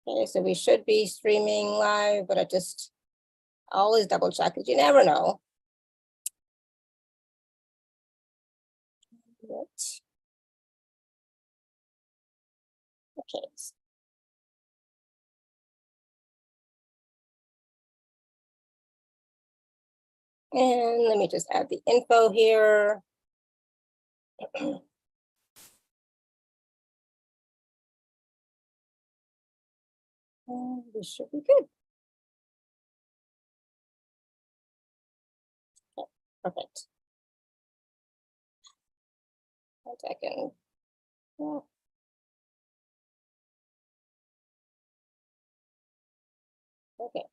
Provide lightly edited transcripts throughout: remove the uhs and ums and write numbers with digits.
Okay, so we should be streaming live, but I just always double check because you never know. Okay. And let me just add the info here. And this should be good. Okay, perfect. 1 second. Yeah. Okay.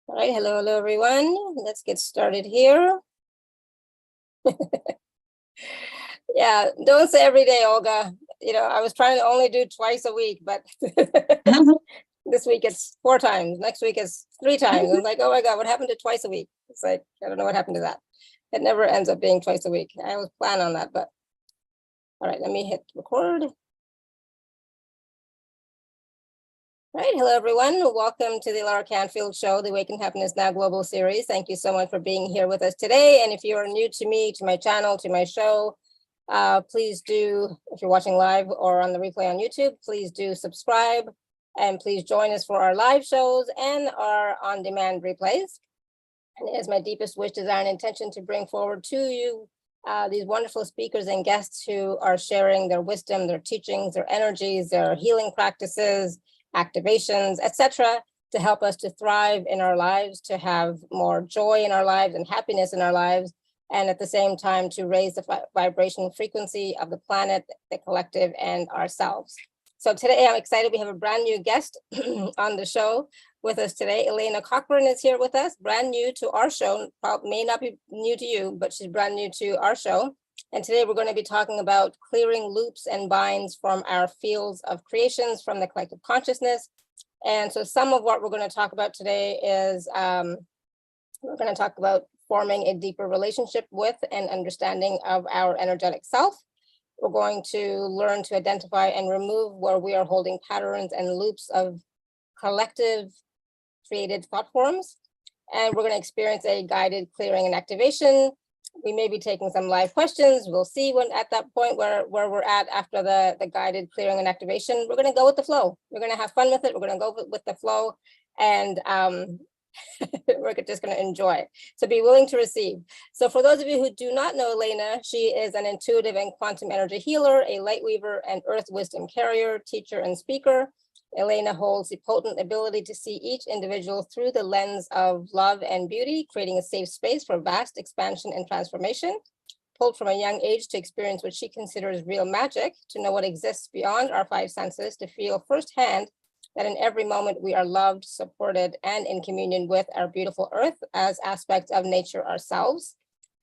All right, hello, everyone. Let's get started here. Yeah, don't say every day, Olga. You know, I was trying to only do twice a week, but this week it's 4 times. Next week it's 3 times. I'm like, oh my God, what happened to twice a week? It's like, I don't know what happened to that. It never ends up being twice a week. I always plan on that, but all right, let me hit record. All right, hello everyone. Welcome to the Laura Canfield Show, the Awaken Happiness Now Global Series. Thank you so much for being here with us today. And if you are new to me, to my channel, to my show, please do, if you're watching live or on the replay on YouTube, please do subscribe and please join us for our live shows and our on-demand replays. And it is my deepest wish, desire, and intention to bring forward to you these wonderful speakers and guests who are sharing their wisdom, their teachings, their energies, their healing practices, activations, etc., to help us to thrive in our lives, to have more joy in our lives and happiness in our lives, and at the same time to raise the vibration frequency of the planet, the collective, and ourselves. So today I'm excited. We have a brand new guest on the show with us today. Elaina Cochran is here with us, brand new to our show. May not be new to you, but she's brand new to our show. And today we're going to be talking about clearing loops and binds from our fields of creations from the collective consciousness. And so some of what we're going to talk about today is we're going to talk about forming a deeper relationship with and understanding of our energetic self. We're going to learn to identify and remove where we are holding patterns and loops of collective created thought forms. And we're going to experience a guided clearing and activation. We may be taking some live questions. We'll see when at that point where we're at after the guided clearing and activation. We're going to go with the flow. We're going to have fun with it. We're going to go with the flow, and we're just going to enjoy. So be willing to receive. So for those of you who do not know Elaina, she is an intuitive and quantum energy healer, a light weaver, and earth wisdom carrier, teacher, and speaker. Elaina holds the potent ability to see each individual through the lens of love and beauty, creating a safe space for vast expansion and transformation. Pulled from a young age to experience what she considers real magic, to know what exists beyond our 5 senses, to feel firsthand that in every moment we are loved, supported, and in communion with our beautiful earth as aspects of nature ourselves,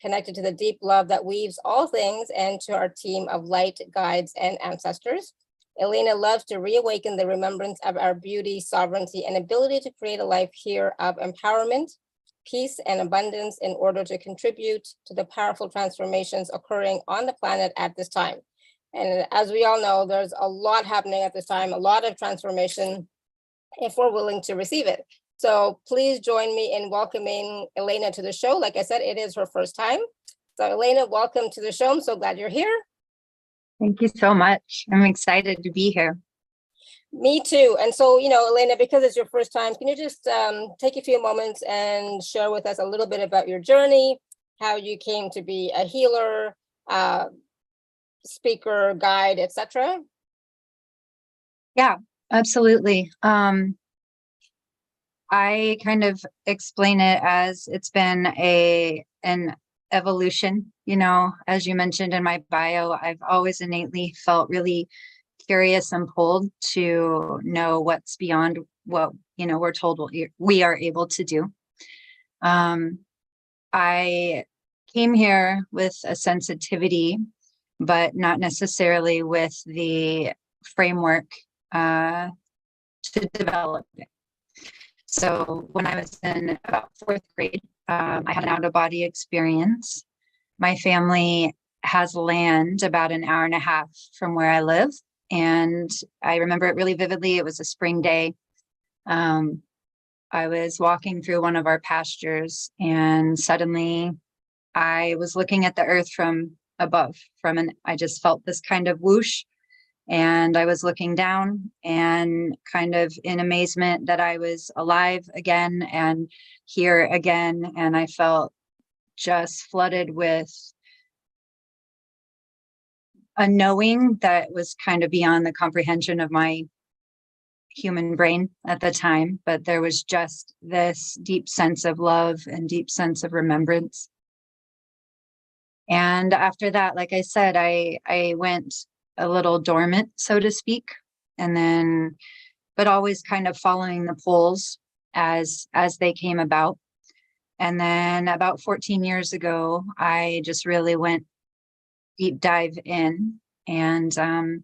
connected to the deep love that weaves all things, and to our team of light guides and ancestors. Elaina loves to reawaken the remembrance of our beauty, sovereignty, and ability to create a life here of empowerment, peace, and abundance in order to contribute to the powerful transformations occurring on the planet at this time. And as we all know, there's a lot happening at this time, a lot of transformation, if we're willing to receive it. So please join me in welcoming Elaina to the show. Like I said, it is her first time. So Elaina, welcome to the show. I'm so glad you're here. Thank you so much. I'm excited to be here. Me too. And so, you know, Elaina, because it's your first time, can you just take a few moments and share with us a little bit about your journey, how you came to be a healer, speaker, guide, etc.? Yeah, absolutely. I kind of explain it as it's been an evolution. You know, as you mentioned in my bio, I've always innately felt really curious and pulled to know what's beyond what, you know, we're told we are able to do. I came here with a sensitivity, but not necessarily with the framework to develop it. So when I was in about 4th grade, I had an out-of-body experience. My family has land about an hour and a half from where I live. And I remember it really vividly. It was a spring day. I was walking through one of our pastures, and suddenly I was looking at the earth from above, I just felt this kind of whoosh, and I was looking down and kind of in amazement that I was alive again and here again. And I felt just flooded with a knowing that was kind of beyond the comprehension of my human brain at the time, but there was just this deep sense of love and deep sense of remembrance. And after that, like I said, I went a little dormant, so to speak, and then, but always kind of following the poles as they came about. And then about 14 years ago, I just really went deep dive in, and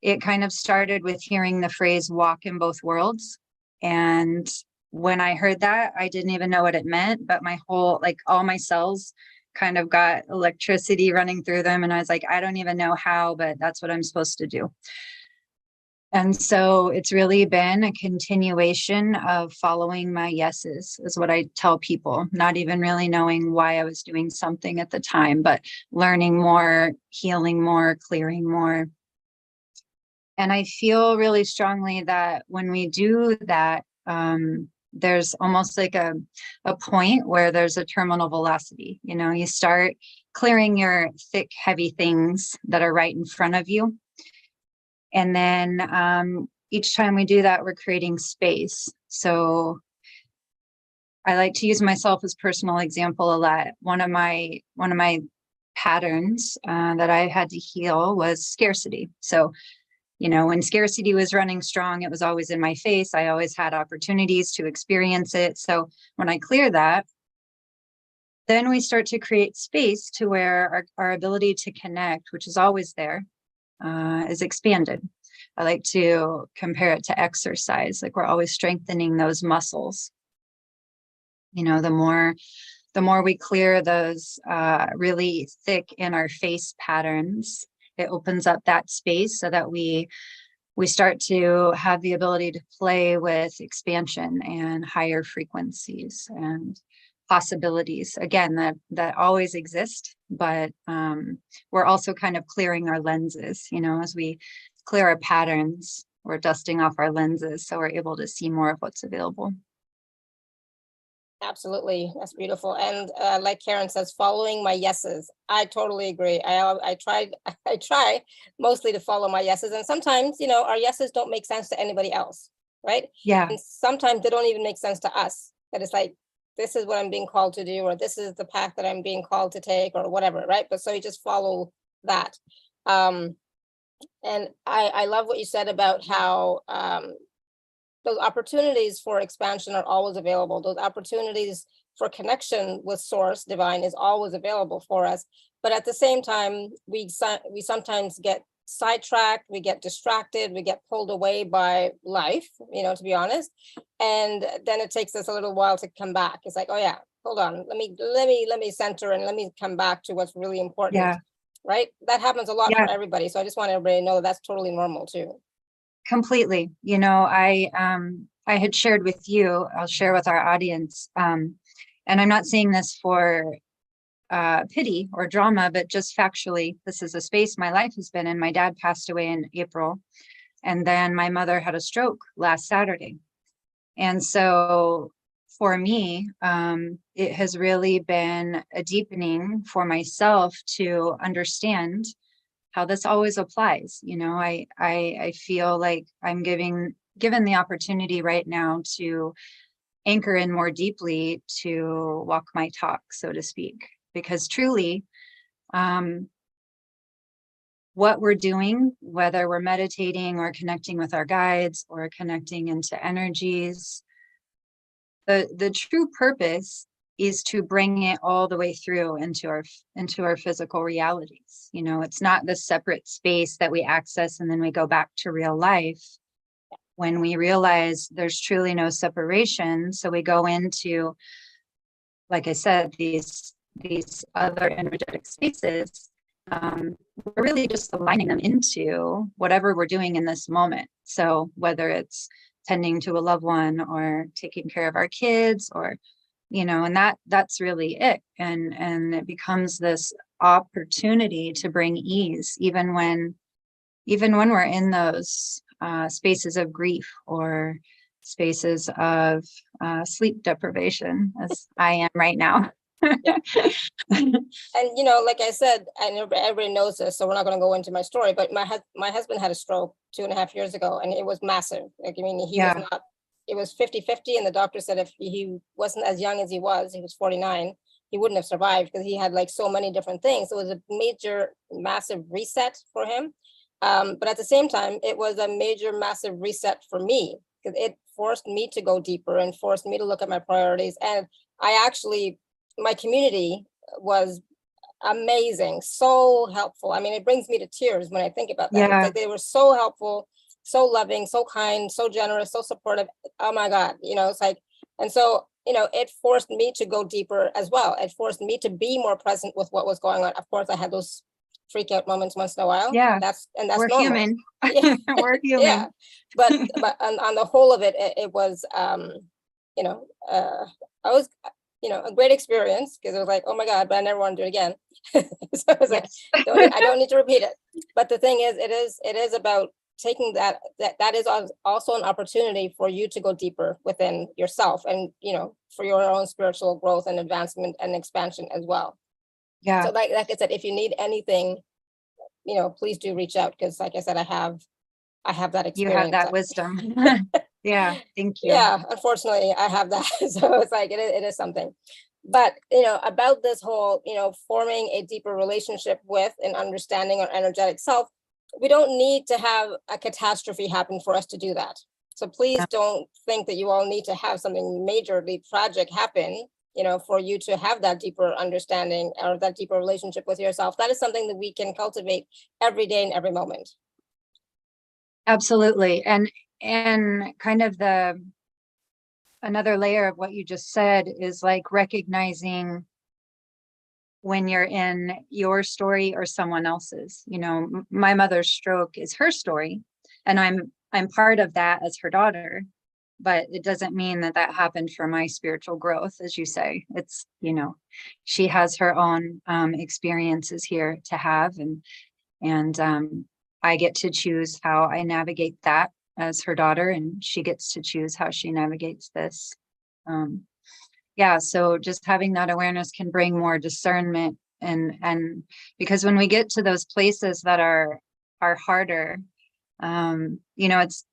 it kind of started with hearing the phrase walk in both worlds. And when I heard that, I didn't even know what it meant, but my whole, like all my cells kind of got electricity running through them. And I was like, I don't even know how, but that's what I'm supposed to do. And so it's really been a continuation of following my yeses, is what I tell people, not even really knowing why I was doing something at the time, but learning more, healing more, clearing more. And I feel really strongly that when we do that, there's almost like a point where there's a terminal velocity. You know, you start clearing your thick, heavy things that are right in front of you. And then each time we do that, we're creating space. So I like to use myself as personal example a lot. One of my patterns that I had to heal was scarcity. So, you know, when scarcity was running strong, it was always in my face. I always had opportunities to experience it. So when I clear that, then we start to create space to where our ability to connect, which is always there, is expanded. I like to compare it to exercise. Like we're always strengthening those muscles. You know, the more we clear those really thick in our face patterns, it opens up that space so that we start to have the ability to play with expansion and higher frequencies and possibilities, again, that always exist, but we're also kind of clearing our lenses. You know, as we clear our patterns, we're dusting off our lenses so we're able to see more of what's available. Absolutely. That's beautiful. And like Karen says, following my yeses. I totally agree. I try mostly to follow my yeses. And sometimes, you know, our yeses don't make sense to anybody else, right? Yeah. And sometimes they don't even make sense to us. That it's like, this is what I'm being called to do, or this is the path that I'm being called to take, or whatever, right? But so you just follow that. And I love what you said about how those opportunities for expansion are always available. Those opportunities for connection with source divine is always available for us. But at the same time, we sometimes get sidetracked, we get distracted, we get pulled away by life, you know, to be honest. And then it takes us a little while to come back. It's like, oh yeah, hold on, let me center and let me come back to what's really important. Yeah. Right? That happens a lot Yeah. for everybody. So I just want everybody to know that's totally normal too. Completely. You know, I had shared with you, I'll share with our audience, and I'm not saying this for pity or drama, but just factually, this is a space my life has been in. My dad passed away in April, and then my mother had a stroke last Saturday. And so for me, it has really been a deepening for myself to understand how this always applies. You know, I feel like I'm given the opportunity right now to anchor in more deeply, to walk my talk, so to speak, because truly, what we're doing, whether we're meditating or connecting with our guides or connecting into energies, the true purpose is to bring it all the way through into our physical realities. You know, it's not this separate space that we access and then we go back to real life. When we realize there's truly no separation, so we go into, like I said, these other energetic spaces, we're really just aligning them into whatever we're doing in this moment. So whether it's tending to a loved one or taking care of our kids, or and that's really it. And it becomes this opportunity to bring ease, even when we're in those spaces of grief or spaces of sleep deprivation, as I am right now. Yeah. And like I said, and everybody knows this, so we're not going to go into my story, but my husband had a stroke 2.5 years ago, and it was massive. Like, I mean, he was not, it was 50-50, and the doctor said if he wasn't as young as he was 49, he wouldn't have survived, because he had like so many different things. So it was a major, massive reset for him. But at the same time, it was a major, massive reset for me, because it forced me to go deeper and forced me to look at my priorities. And my community was amazing, so helpful. I mean, it brings me to tears when I think about that. Yeah. Like, they were so helpful, so loving, so kind, so generous, so supportive. Oh my God, it's like, and so, it forced me to go deeper as well. It forced me to be more present with what was going on. Of course, I had those freak out moments once in a while. Yeah. That's we're normal. Human. Yeah. We're human. Yeah. But on the whole of it, it was, I was, a great experience, because it was like, oh my God, but I never want to do it again. So I was like, I don't need to repeat it. But the thing is, it is about taking that is also an opportunity for you to go deeper within yourself, and, for your own spiritual growth and advancement and expansion as well. Yeah. So like I said, if you need anything, please do reach out, because like I said, I have that experience. You have that wisdom. Yeah, thank you. Yeah, unfortunately, I have that. So it's like, it is something. But, about this whole, forming a deeper relationship with and understanding our energetic self, we don't need to have a catastrophe happen for us to do that. So please don't think that you all need to have something majorly tragic happen, for you to have that deeper understanding or that deeper relationship with yourself. That is something that we can cultivate every day and every moment. Absolutely. And kind of another layer of what you just said is like recognizing when you're in your story or someone else's. My mother's stroke is her story, and I'm part of that as her daughter, but it doesn't mean that happened for my spiritual growth. As you say, it's, she has her own experiences here to have, and I get to choose how I navigate that as her daughter, and she gets to choose how she navigates this. Yeah, so just having that awareness can bring more discernment, and because when we get to those places that are harder, it's,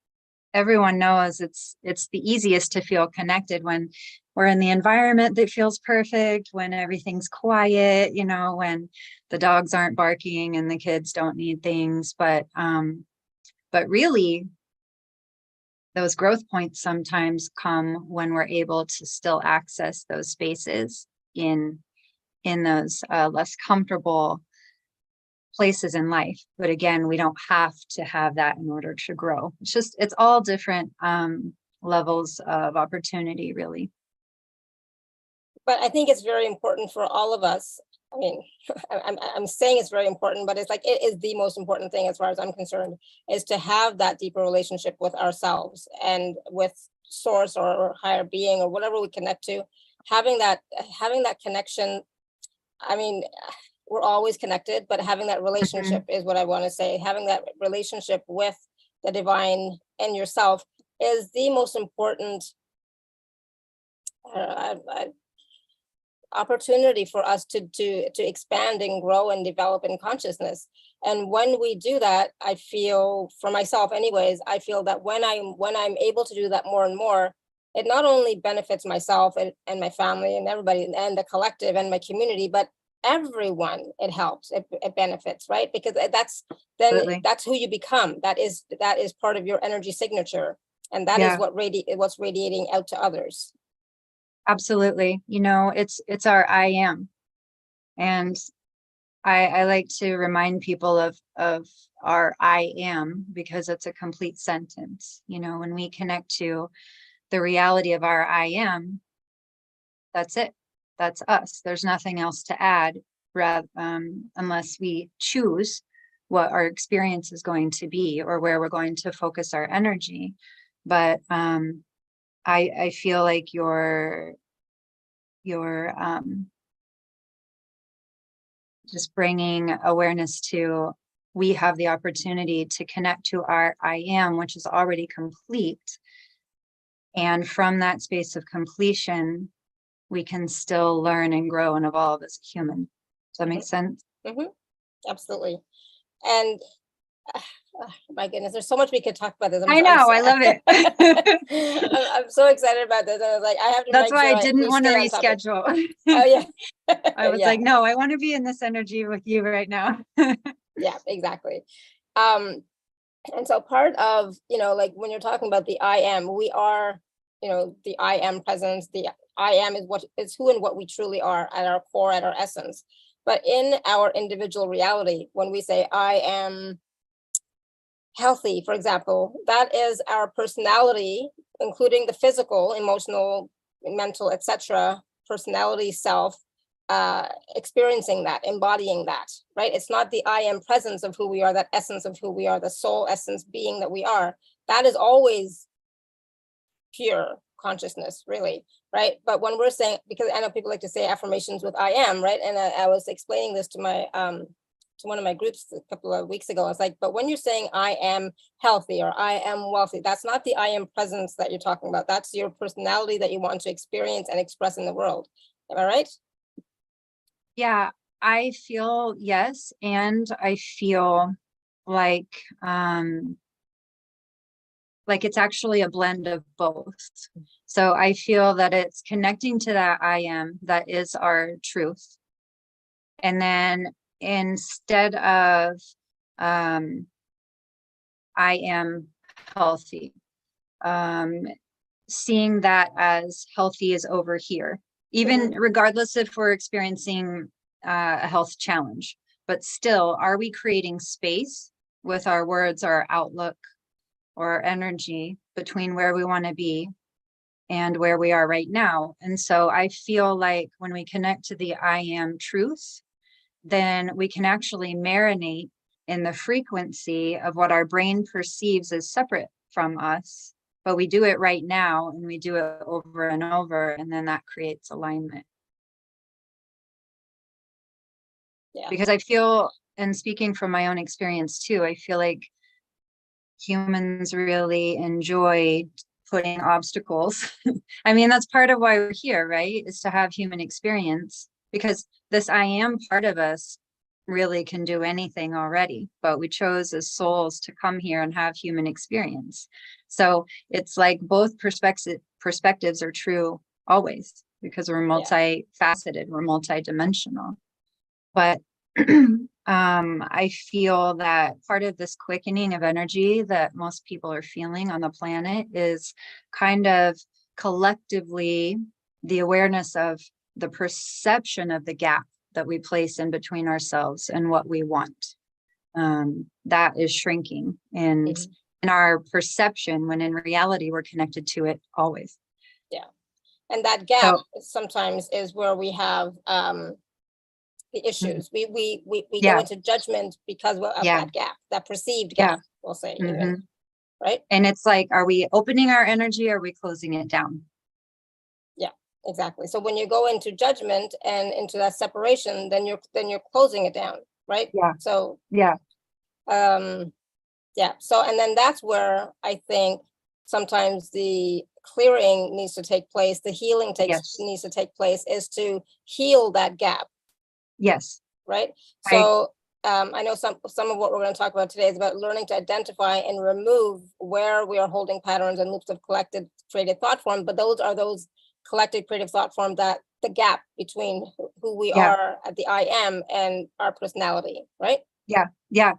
everyone knows it's the easiest to feel connected when we're in the environment that feels perfect, when everything's quiet, when the dogs aren't barking and the kids don't need things. But really, those growth points sometimes come when we're able to still access those spaces in those less comfortable places in life. But again, we don't have to have that in order to grow. It's all different levels of opportunity, really. But I think it's very important for all of us. I mean, I'm saying it's very important, but it's like, it is the most important thing, as far as I'm concerned, is to have that deeper relationship with ourselves and with source or higher being or whatever we connect to. Having that connection. I mean, we're always connected, but having that relationship is what I want to say. Having that relationship with the divine and yourself is the most important opportunity for us to expand and grow and develop in consciousness. And when we do that, I feel, for myself anyways, I feel that when I'm able to do that more and more, it not only benefits myself and my family and everybody and the collective and my community, but everyone it helps, it benefits, right? Because that's who you become. That is part of your energy signature, and that is what's radiating out to others. Absolutely. It's our I am. And I like to remind people of our I am, because it's a complete sentence. When we connect to the reality of our I am, that's it. That's us. There's nothing else to add, unless we choose what our experience is going to be or where we're going to focus our energy. But I feel like your just bringing awareness to, we have the opportunity to connect to our I am, which is already complete. And from that space of completion, we can still learn and grow and evolve as a human. Does that make sense? Mm-hmm. Absolutely. And my goodness, there's so much we could talk about this. I know, I love it. I'm so excited about this. I was like, I have to. That's make why sure I didn't want to reschedule. Oh yeah. I was Yeah. like, no, I want to be in this energy with you right now. Yeah, exactly. And so part of, like when you're talking about the I am, we are, the I am presence, the I am is who and what we truly are at our core, at our essence. But in our individual reality, when we say I am healthy, for example, that is our personality, including the physical, emotional, mental, etc. personality self, experiencing that, embodying that, right? It's not the I am presence of who we are, that essence of who we are, the soul essence being that we are. That is always pure consciousness, really, right? But when we're saying, because I know people like to say affirmations with I am, right? And I was explaining this to my to one of my groups a couple of weeks ago. I was like, but when you're saying I am healthy or I am wealthy, that's not the I am presence that you're talking about. That's your personality that you want to experience and express in the world. Am I right? Yeah, I feel yes. And I feel like it's actually a blend of both. So I feel that it's connecting to that I am, that is our truth. And then instead of I am healthy, seeing that as healthy is over here, even regardless if we're experiencing a health challenge, but still, are we creating space with our words, our outlook, or our energy between where we want to be and where we are right now? And so I feel like when we connect to the I am truth, then we can actually marinate in the frequency of what our brain perceives as separate from us, but we do it right now and we do it over and over, and then that creates alignment. Yeah. Because I feel, and speaking from my own experience too, I feel like humans really enjoy putting obstacles. I mean, that's part of why we're here, right? Is to have human experience, because this I am part of us really can do anything already, but we chose as souls to come here and have human experience. So it's like both perspectives are true always, because we're multifaceted, we're multidimensional. But I feel that part of this quickening of energy that most people are feeling on the planet is kind of collectively the awareness of the perception of the gap that we place in between ourselves and what we want. That is shrinking, and in our perception, when in reality we're connected to it always. Yeah. And that gap sometimes is where we have the issues. We go into judgment because of that gap, that perceived gap, we'll say, even, right? And it's like, are we opening our energy? Or are we closing it down? Yeah, exactly. So when you go into judgment and into that separation, then you're closing it down, right? Yeah. So yeah. So, and then that's where I think sometimes the clearing needs to take place, the healing needs to take place, is to heal that gap. Yes. Right. So I know some of what we're going to talk about today is about learning to identify and remove where we are holding patterns and loops of collected creative thought form. But those are those collected creative thought form, that the gap between who we are at the I am and our personality. Right. Yeah. Yeah.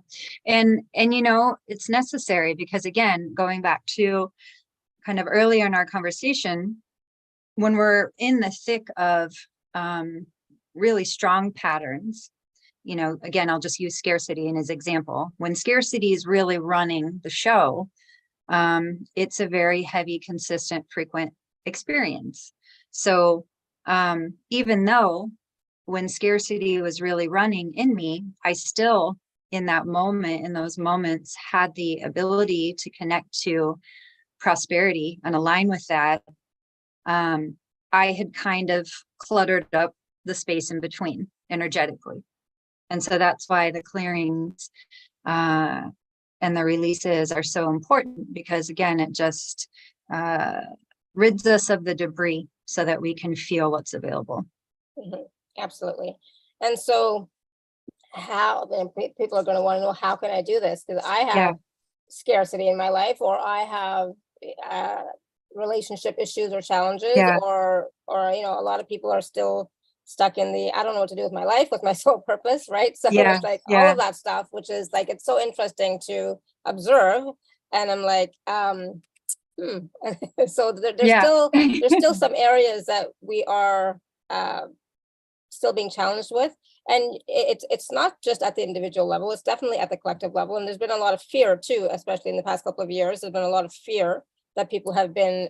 And it's necessary, because again, going back to kind of earlier in our conversation, when we're in the thick of really strong patterns, again, I'll just use scarcity as example. When scarcity is really running the show, it's a very heavy, consistent, frequent experience. So even though when scarcity was really running in me, I still, in that moment, in those moments, had the ability to connect to prosperity and align with that. I had kind of cluttered up the space in between energetically. And so that's why the clearings and the releases are so important, because again, it just rids us of the debris so that we can feel what's available. Mhm. Absolutely. And so how then people are going to want to know, how can I do this? Because I have scarcity in my life, or I have relationship issues or challenges, or a lot of people are still stuck in the, I don't know what to do with my life, with my soul purpose, right? So it's like all of that stuff, which is like, it's so interesting to observe. And I'm like, so there's still some areas that we are still being challenged with. And it's not just at the individual level, it's definitely at the collective level. And there's been a lot of fear too, especially in the past couple of years. There's been a lot of fear that people have been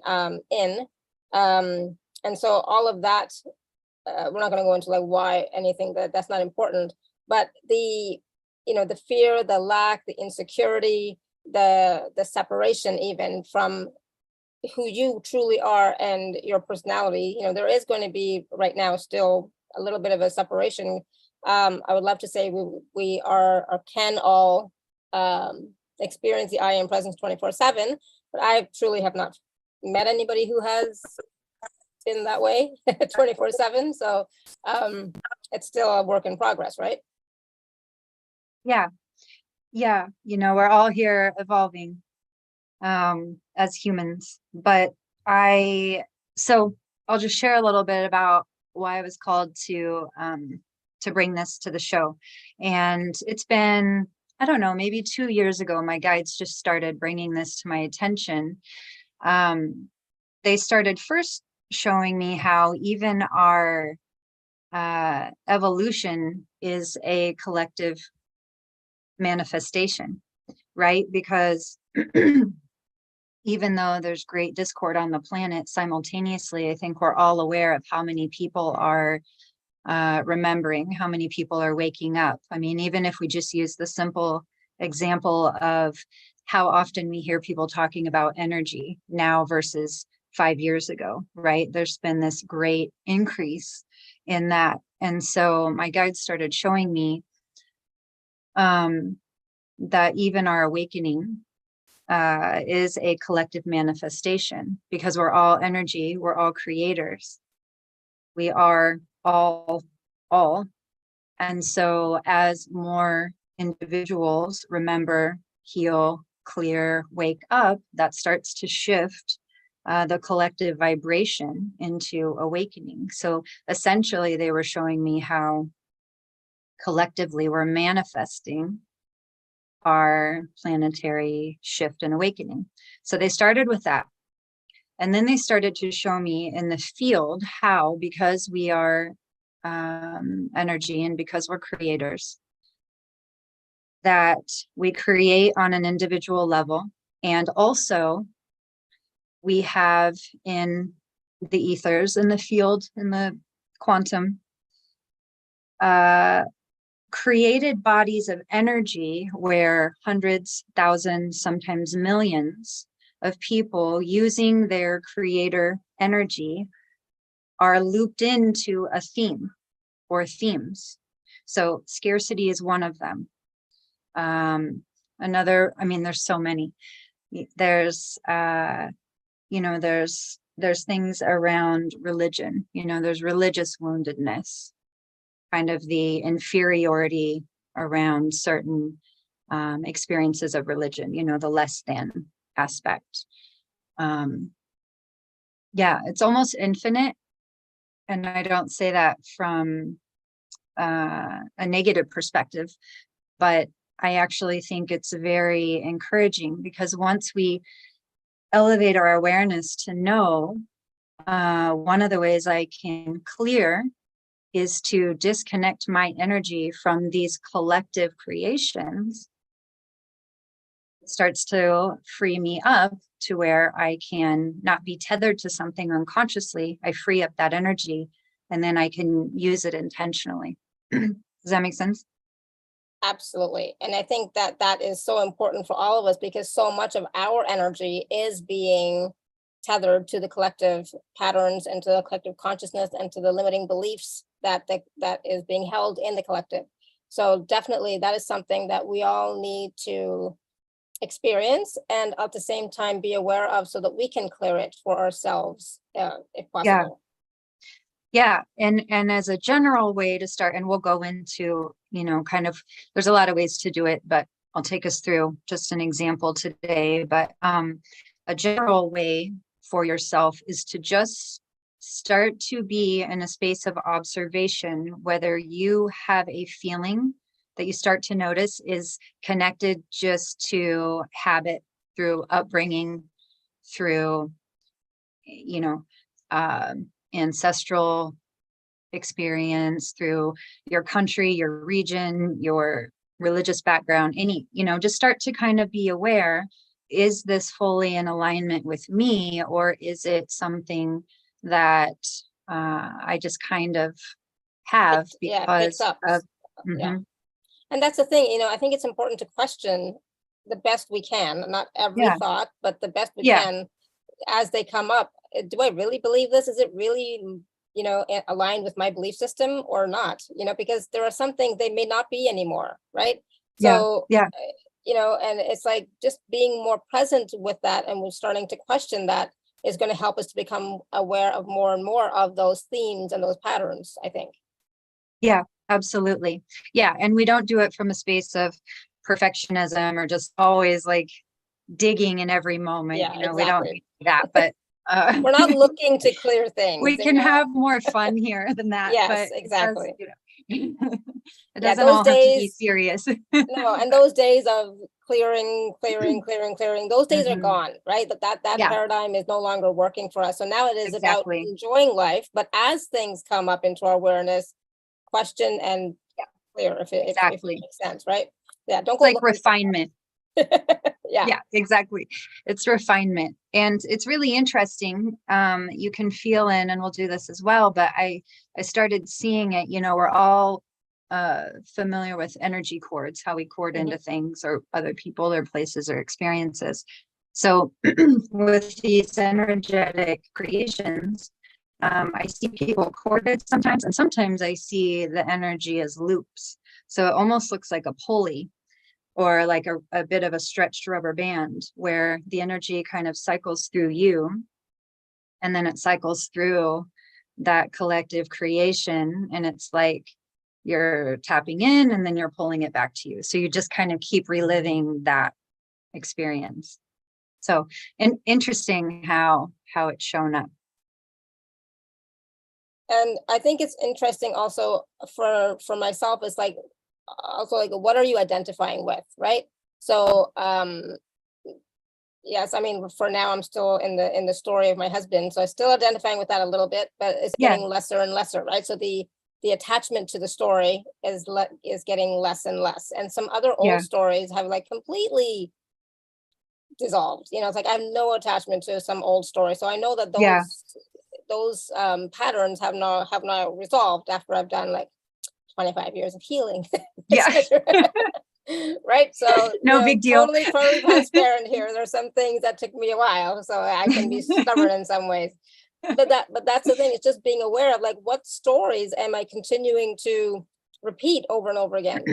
in. And so all of that, we're not going to go into like why anything that's not important, but the fear, the lack, the insecurity, the separation even from who you truly are and your personality, there is going to be right now still a little bit of a separation. I would love to say we are or can all experience the I am presence 24/7, but I truly have not met anybody who has been that way 24/7. So it's still a work in progress, right? Yeah. We're all here evolving as humans, but so I'll just share a little bit about why I was called to bring this to the show. And it's been, I don't know, maybe 2 years ago, my guides just started bringing this to my attention. They started first showing me how even our evolution is a collective manifestation, right? Because even though there's great discord on the planet, simultaneously, I think we're all aware of how many people are remembering, how many people are waking up. I mean, even if we just use the simple example of how often we hear people talking about energy now versus 5 years ago, right? There's been this great increase in that. And so my guides started showing me that even our awakening is a collective manifestation, because we're all energy, we're all creators. We are all. And so as more individuals remember, heal, clear, wake up, that starts to shift the collective vibration into awakening. So essentially, they were showing me how collectively we're manifesting our planetary shift and awakening. So they started with that. And then they started to show me in the field how, because we are energy and because we're creators, that we create on an individual level. And also we have in the ethers, in the field, in the quantum, created bodies of energy where hundreds, thousands, sometimes millions of people using their creator energy are looped into a theme or themes. So scarcity is one of them. Another, I mean, there's so many. There's, there's things around religion, there's religious woundedness, kind of the inferiority around certain experiences of religion, the less than aspect. It's almost infinite. And I don't say that from a negative perspective, but I actually think it's very encouraging, because once we elevate our awareness to know, one of the ways I can clear is to disconnect my energy from these collective creations. It starts to free me up to where I can not be tethered to something unconsciously. I free up that energy and then I can use it intentionally. Does that make sense? Absolutely. And I think that that is so important for all of us, because so much of our energy is being tethered to the collective patterns and to the collective consciousness and to the limiting beliefs that is being held in the collective. So definitely that is something that we all need to experience and at the same time be aware of, so that we can clear it for ourselves, if Yeah. possible. Yeah. And as a general way to start, and we'll go into, kind of, there's a lot of ways to do it, but I'll take us through just an example today. But a general way for yourself is to just start to be in a space of observation, whether you have a feeling that you start to notice is connected just to habit, through upbringing, through, ancestral experience, through your country, your region, your religious background, just start to kind of be aware, is this fully in alignment with me, or is it something that I just kind of have Picks because up. of, Yeah. mhm. And that's the thing, I think it's important to question the best we can, not every Yeah, thought, but the best we yeah, can as they come up. Do I really believe this? Is it really, aligned with my belief system or not? Because there are some things they may not be anymore, right? yeah, So, yeah, and it's like just being more present with that, and we're starting to question that is going to help us to become aware of more and more of those themes and those patterns, I think. yeah, absolutely. Yeah. And we don't do it from a space of perfectionism or just always like digging in every moment, Yeah, we don't exactly. do that, but We're not looking to clear things, we can have more fun here than that, Yes, but it does, exactly. it Yeah, doesn't those all have to be days, serious. no, and those days of clearing, those days are Mhm. gone, right? That Yeah, paradigm is no longer working for us. So now it is about exactly. enjoying life, but as things come up into our awareness, question and Yeah, clear, if it exactly. makes sense, right? Yeah, don't It's go like looking for refinement. that. Yeah. Yeah, exactly. It's refinement. And it's really interesting. You can feel in, and we'll do this as well, but I started seeing it, we're all familiar with energy cords, how we cord Mhm. into things or other people or places or experiences. So with these energetic creations, I see people corded sometimes, and sometimes I see the energy as loops. So it almost looks like a pulley, or like a bit of a stretched rubber band, where the energy kind of cycles through you, and then it cycles through that collective creation, and it's like you're tapping in and then you're pulling it back to you, so you just kind of keep reliving that experience. So, and interesting how it's shown up. And I think it's interesting also for myself, is like also like, what are you identifying with, right? So yes, I mean, for now I'm still in the story of my husband, so I'm still identifying with that a little bit, but it's Yeah, getting lesser and lesser, right? So the attachment to the story is getting less and less, and some other old yeah, stories have like completely dissolved. It's like I have no attachment to some old story, so I know that yeah, those patterns have now resolved after I've done like 25 years of healing, yeah. etc. Right? So, No big deal. totally transparent here. There's some things that took me a while, so I can be stubborn in some ways. But that's the thing. It's just being aware of like, what stories am I continuing to repeat over and over again?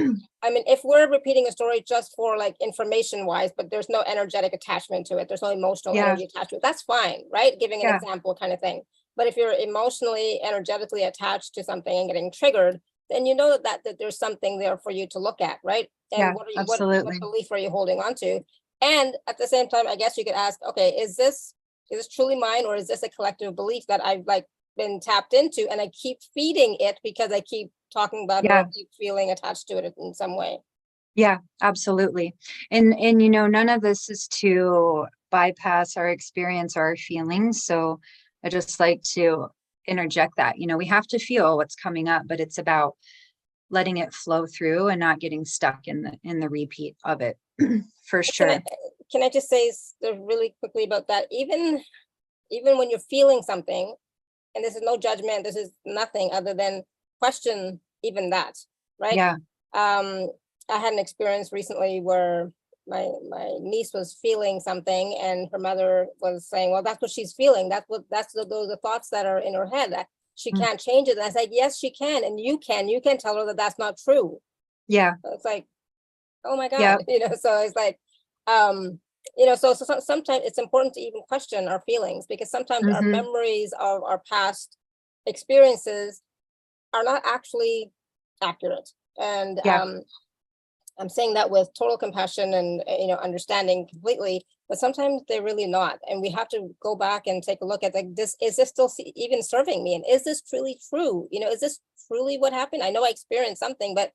I mean, if we're repeating a story just for like information wise, but there's no energetic attachment to it, there's no emotional Yeah, energy attached to it, that's fine, right? Giving an yeah, example kind of thing. But if you're emotionally, energetically attached to something and getting triggered, then you know that there's something there for you to look at, right? And yeah, what are you what absolutely. belief are you holding on to? And at the same time, I guess you could ask, okay, is this truly mine, or is this a collective belief that I've like been tapped into and I keep feeding it because I keep talking about it, or I Yeah, keep feeling attached to it in some way? yeah, absolutely. And none of this is to bypass our experience or our feelings. So I just like to interject that, we have to feel what's coming up, but it's about letting it flow through and not getting stuck in the repeat of it. For Can I sure. can I just say really quickly about that? Even when you're feeling something, and this is no judgment, this is nothing other than question even that, right? Yeah. I had an experience recently where my niece was feeling something, and her mother was saying, well, that's what she's feeling, those are the thoughts that are in her head, that she Mm. can't change it. And I said, yes, she can, and you can tell her that that's not true. Yeah. So it's like, oh my Yeah. God, so it's like, so sometimes it's important to even question our feelings, because sometimes our Mhm. memories of our past experiences are not actually accurate. And Yeah. I'm saying that with total compassion and understanding completely, but sometimes they're really not. And we have to go back and take a look at, like, is this still even serving me? And is this truly true? Is this truly what happened? I know I experienced something, but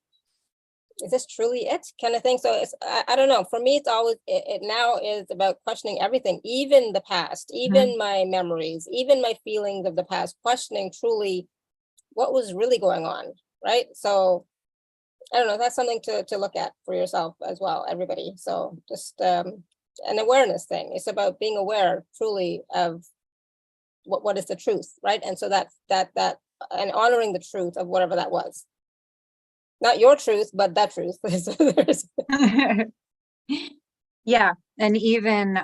is this truly it, kind of thing? So I don't know. For me, it's always, it now is about questioning everything, even the past, even my memories, even my feelings of the past, questioning truly what was really going on, right? So I don't know, that's something to look at for yourself as well, everybody. So just an awareness thing. It's about being aware truly of what is the truth, right? And so that and honoring the truth of whatever that was. Not your truth, but that truth. Yeah. And even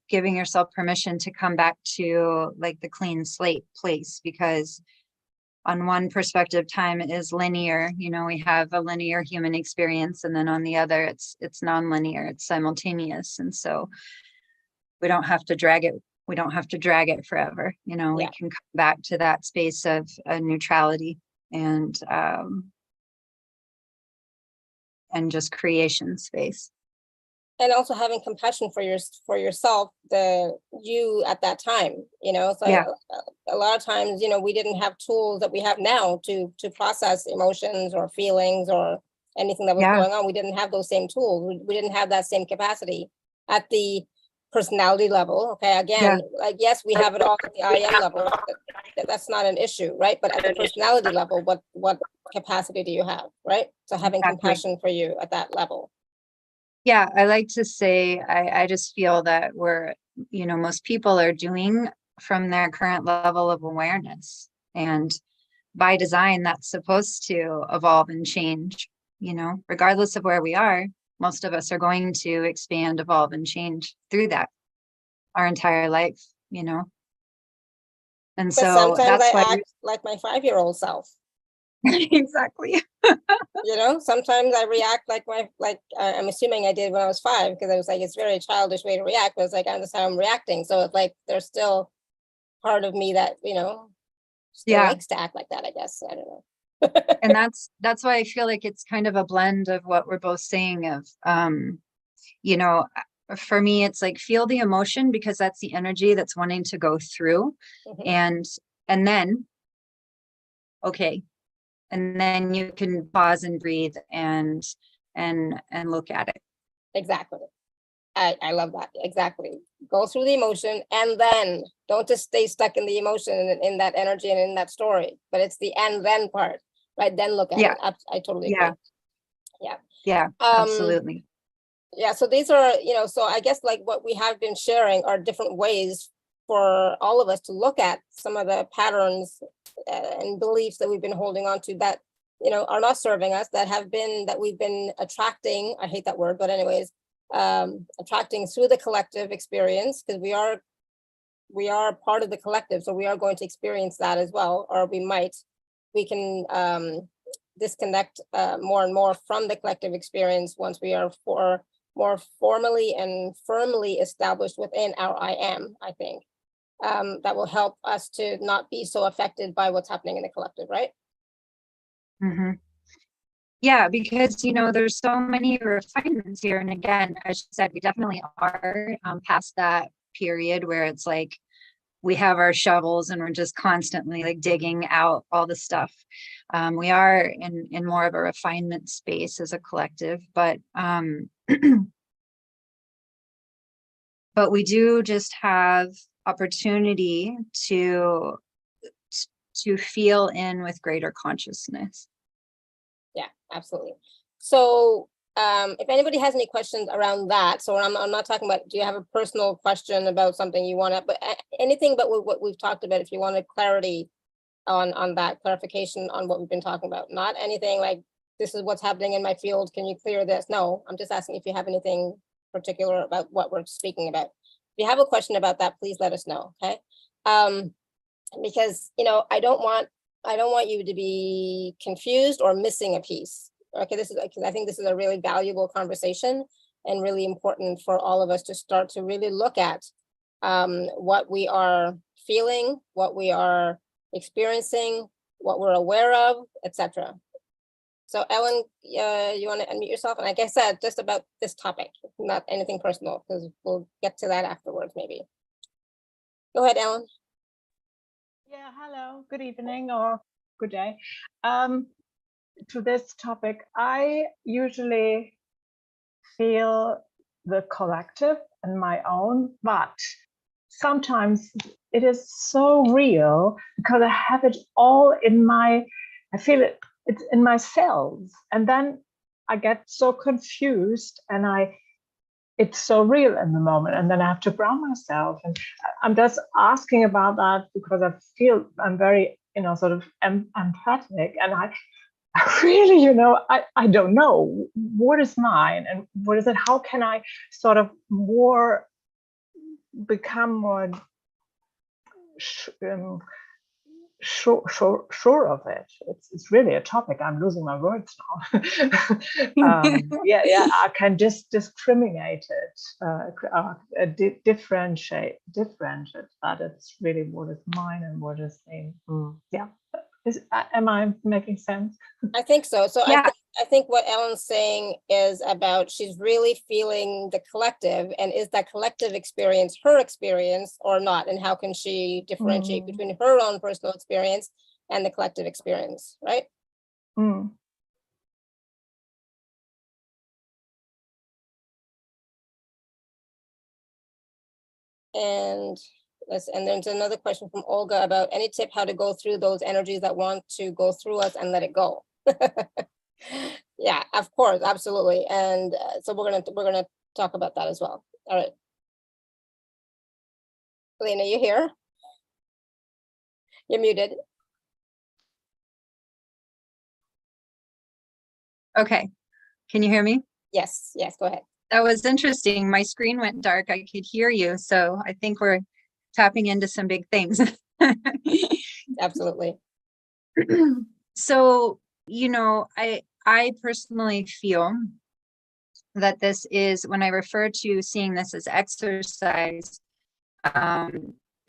giving yourself permission to come back to like the clean slate place, because on one perspective, time is linear. We have a linear human experience, and then on the other, it's non-linear, it's simultaneous. And so we don't have to drag it. We don't have to drag it forever. We Yeah. can come back to that space of neutrality and just creation space. And also having compassion for yourself, you at that time, so Yeah. a lot of times, we didn't have tools that we have now to process emotions or feelings or anything that was Yeah. going on. We didn't have those same tools. We didn't have that same capacity at the personality level. Okay, again, like, yes, we have it all at the I am level. That's not an issue, right? But at the personality level, what capacity do you have, right? So having Exactly. compassion for you at that level. Yeah, I like to say, I just feel that most people are doing from their current level of awareness. And by design, that's supposed to evolve and change, regardless of where we are. Most of us are going to expand, evolve, and change through that our entire life, And But so sometimes that's I why act like my 5-year-old self. exactly. Sometimes I react like I'm assuming I did when I was 5, because I was like, it's a very childish way to react, but it's like, that's how I'm reacting. So it's like there's still part of me that still likes to act like that, I guess. I don't know. And that's why I feel like it's kind of a blend of what we're both saying of for me, it's like, feel the emotion, because that's the energy that's wanting to go through. Mhm. And then, okay. And then you can pause and breathe and look at it. Exactly. I love that. Exactly. Go through the emotion, and then don't just stay stuck in the emotion and in that energy and in that story, but it's the and then part, right? Then look at it. I totally agree. Yeah. Yeah, absolutely. Yeah, so these are, so I guess, like, what we have been sharing are different ways for all of us to look at some of the patterns and beliefs that we've been holding on to that, are not serving us, that we've been attracting. I hate that word, but anyways, attracting through the collective experience, because we are part of the collective, so we are going to experience that as well, or we can disconnect more and more from the collective experience once we are more formally and firmly established within our I am, I think. That will help us to not be so affected by what's happening in the collective, right? Mm-hmm. Yeah, because there's so many refinements here, and again, as you said, we definitely are past that period where it's like we have our shovels and we're just constantly like digging out all the stuff. We are in more of a refinement space as a collective, but but we do just have opportunity to feel in with greater consciousness. Yeah, absolutely. So if anybody has any questions around that, so I'm not talking about, do you have a personal question about something you want to, but anything but what we've talked about, if you wanted clarity on that, clarification on what we've been talking about, not anything like, this is what's happening in my field, can you clear this? No, I'm just asking if you have anything particular about what we're speaking about. If you have a question about that, please let us know, okay? Because, you know, I don't want you to be confused or missing a piece. Okay, this is, because I think this is a really valuable conversation and really important for all of us to start to really look at what we are feeling, what we are experiencing, what we're aware of, etc. So Ellen, you want to unmute yourself? And like I said, just about this topic, not anything personal, because we'll get to that afterwards, maybe. Go ahead, Ellen. Yeah, hello, good evening or good day. To this topic, I usually feel the collective and my own, but sometimes it is so real because I have it all in my, I feel it's in my cells, and then I get so confused and it's so real in the moment, and then I have to ground myself. And I'm just asking about that because I feel I'm very, you know, sort of empathic, and I really, you know, I don't know what is mine and what is it. How can I sort of become more sure of it? It's really a topic. I'm losing my words now. Yeah, I can just discriminate it, differentiate that it's really what is mine and what is in. Yeah, am I making sense? I think so. So Yeah. I think what Ellen's saying is about, she's really feeling the collective, and is that collective experience her experience or not? And how can she differentiate between her own personal experience and the collective experience, right? And there's another question from Olga about any tip how to go through those energies that want to go through us and let it go. Yeah, of course, absolutely. And so we're gonna talk about that as well. All right, Elaina, you here? You're muted. Okay. Can you hear me? Yes, go ahead. That was interesting. My screen went dark. I could hear you. So I think we're tapping into some big things. Absolutely. So, you know, I personally feel that this is, when I refer to seeing this as exercise,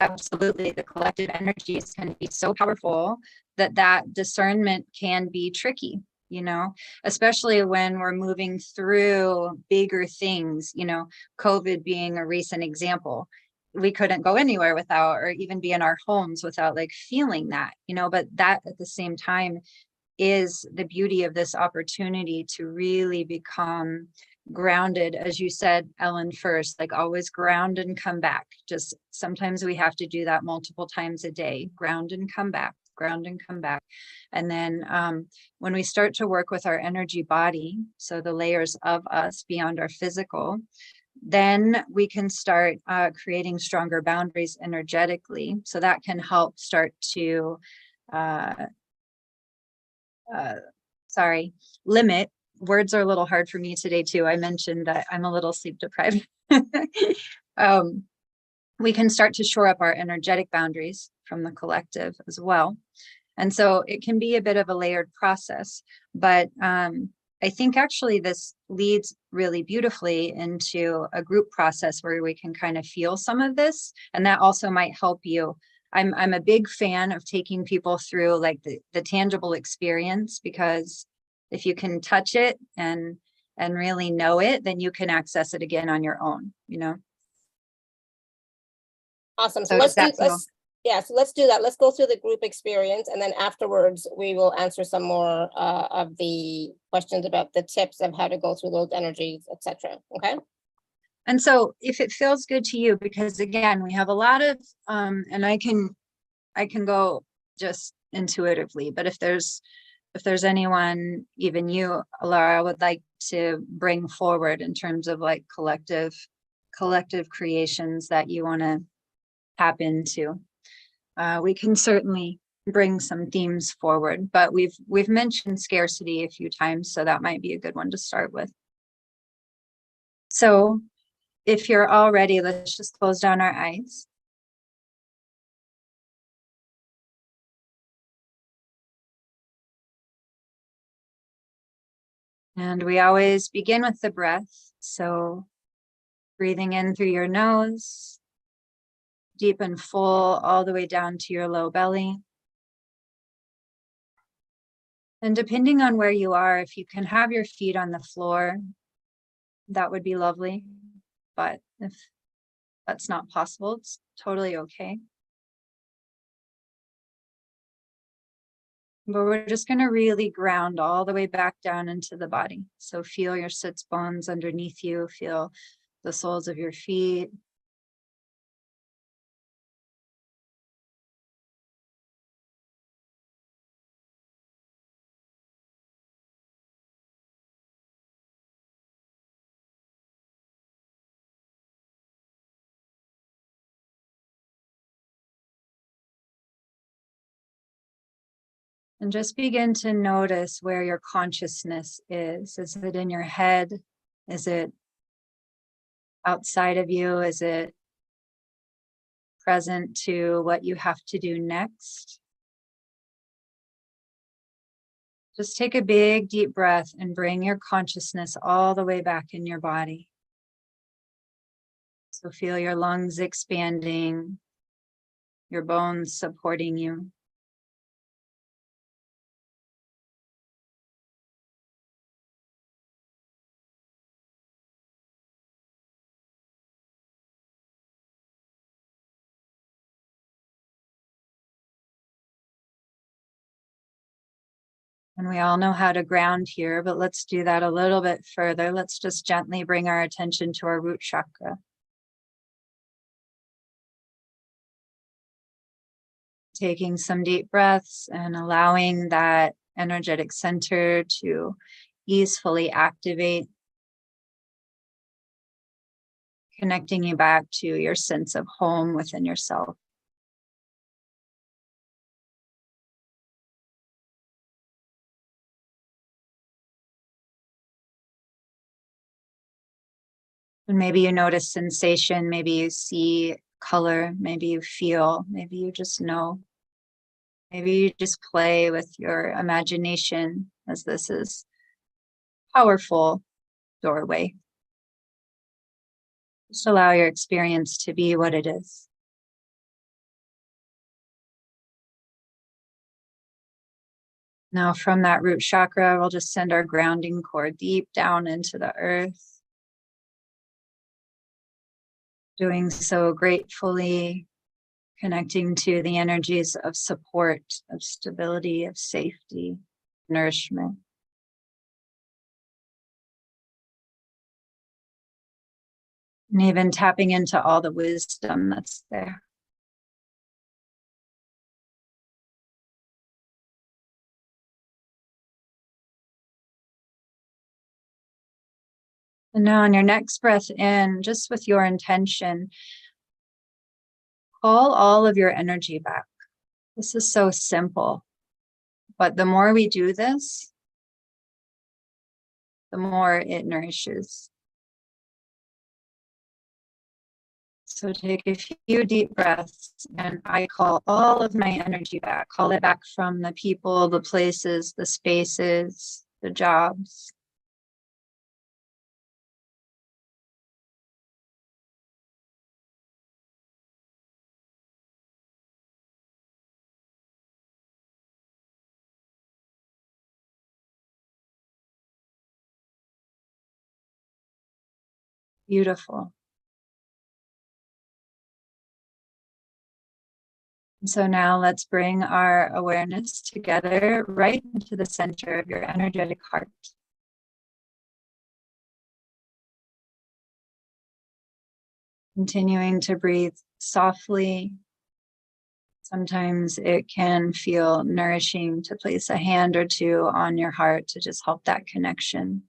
absolutely, the collective energies can be so powerful that discernment can be tricky, you know, especially when we're moving through bigger things, you know, COVID being a recent example. We couldn't go anywhere without, or even be in our homes without like feeling that, you know, but that at the same time is the beauty of this opportunity to really become grounded, as you said, Ellen, first, like always ground and come back. Just sometimes we have to do that multiple times a day, ground and come back, ground and come back. And then when we start to work with our energy body, so the layers of us beyond our physical, then we can start creating stronger boundaries energetically. So that can help start to limit. Words are a little hard for me today too. I mentioned that I'm a little sleep deprived. We can start to shore up our energetic boundaries from the collective as well. And so it can be a bit of a layered process, but I think actually this leads really beautifully into a group process where we can kind of feel some of this, and that also might help you. I'm a big fan of taking people through like the tangible experience, because if you can touch it and really know it, then you can access it again on your own, you know. Awesome. So So let's do that. Let's go through the group experience, and then afterwards we will answer some more of the questions about the tips of how to go through those energies, etc. Okay. And so if it feels good to you, because again, we have a lot of, and I can go just intuitively, but if there's anyone, even you, Laura, would like to bring forward in terms of like collective creations that you want to tap into. We can certainly bring some themes forward, but we've mentioned scarcity a few times, so that might be a good one to start with. So if you're all ready, let's just close down our eyes. And we always begin with the breath. So breathing in through your nose, deep and full, all the way down to your low belly. And depending on where you are, if you can have your feet on the floor, that would be lovely. But if that's not possible, it's totally okay. But we're just going to really ground all the way back down into the body. So feel your sits bones underneath you, feel the soles of your feet. And just begin to notice where your consciousness is. Is it in your head? Is it outside of you? Is it present to what you have to do next? Just take a big deep breath and bring your consciousness all the way back in your body. So feel your lungs expanding, your bones supporting you. And we all know how to ground here, but let's do that a little bit further. Let's just gently bring our attention to our root chakra. Taking some deep breaths and allowing that energetic center to easily activate, connecting you back to your sense of home within yourself. And maybe you notice sensation, maybe you see color, maybe you feel, maybe you just know. Maybe you just play with your imagination, as this is a powerful doorway. Just allow your experience to be what it is. Now from that root chakra, we'll just send our grounding cord deep down into the earth. Doing so gratefully, connecting to the energies of support, of stability, of safety, nourishment. And even tapping into all the wisdom that's there. And now on your next breath in, just with your intention, call all of your energy back. This is so simple, but the more we do this, the more it nourishes. So take a few deep breaths and I call all of my energy back. Call it back from the people, the places, the spaces, the jobs. Beautiful. So now let's bring our awareness together right into the center of your energetic heart. Continuing to breathe softly. Sometimes it can feel nourishing to place a hand or two on your heart to just help that connection.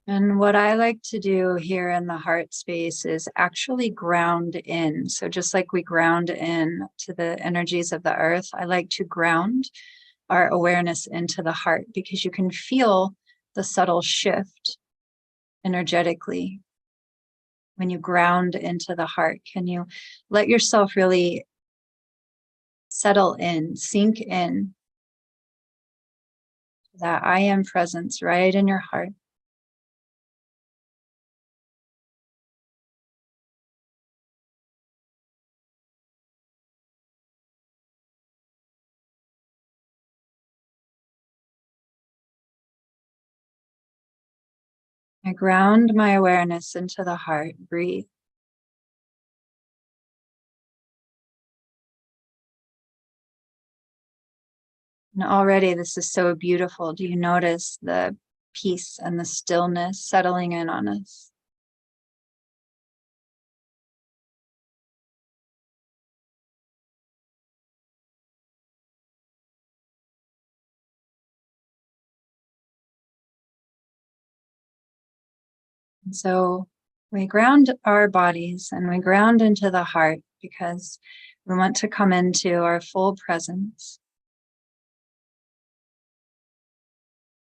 And what I like to do here in the heart space is actually ground in. So just like we ground in to the energies of the earth, I like to ground our awareness into the heart, because you can feel the subtle shift energetically when you ground into the heart. Can you let yourself really settle in, sink in that I am presence right in your heart? I ground my awareness into the heart. Breathe. And already this is so beautiful. Do you notice the peace and the stillness settling in on us? And so we ground our bodies and we ground into the heart because we want to come into our full presence.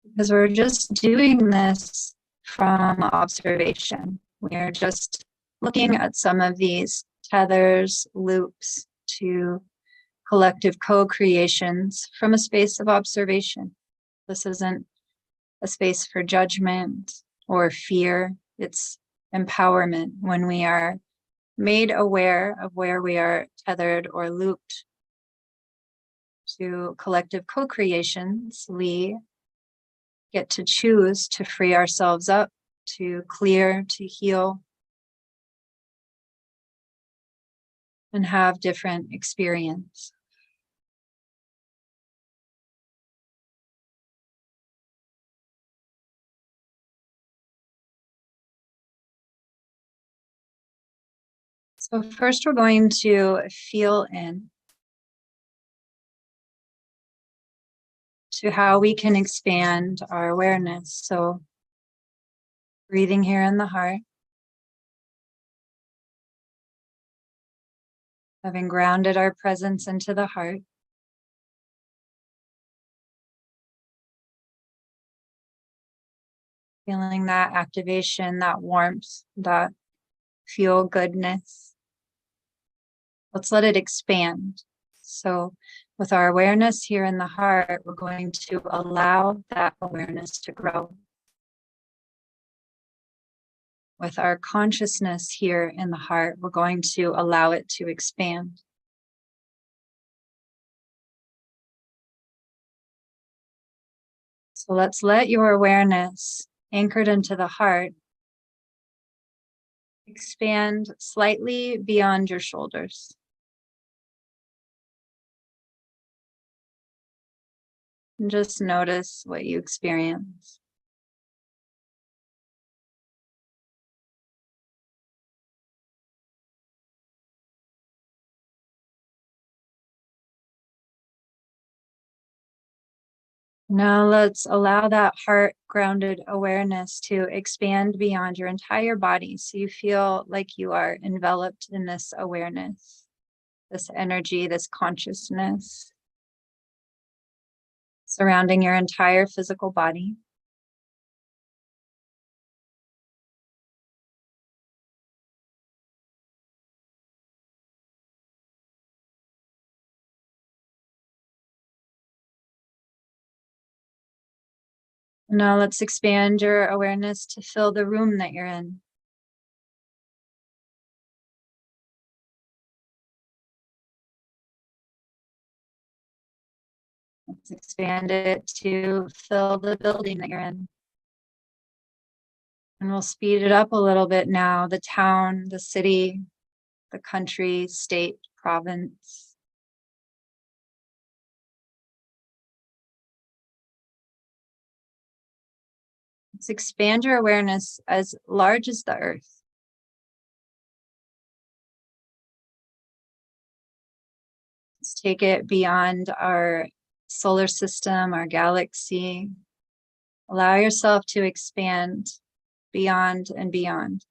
Because we're just doing this from observation. We are just looking at some of these tethers, loops to collective co-creations from a space of observation. This isn't a space for judgment or fear. It's empowerment when we are made aware of where we are tethered or looped to collective co-creations. We get to choose to free ourselves up, to clear, to heal, and have different experience. So first we're going to feel in to how we can expand our awareness. So breathing here in the heart, having grounded our presence into the heart. Feeling that activation, that warmth, that feel goodness. Let's let it expand. So with our awareness here in the heart, we're going to allow that awareness to grow. With our consciousness here in the heart, we're going to allow it to expand. So let's let your awareness anchored into the heart expand slightly beyond your shoulders. And just notice what you experience. Now let's allow that heart grounded awareness to expand beyond your entire body so you feel like you are enveloped in this awareness, this energy, this consciousness surrounding your entire physical body. Now let's expand your awareness to fill the room that you're in. Let's expand it to fill the building that you're in. And we'll speed it up a little bit now. The town, the city, the country, state, province. Let's expand your awareness as large as the earth. Let's take it beyond our solar system, our galaxy. Allow yourself to expand beyond and beyond.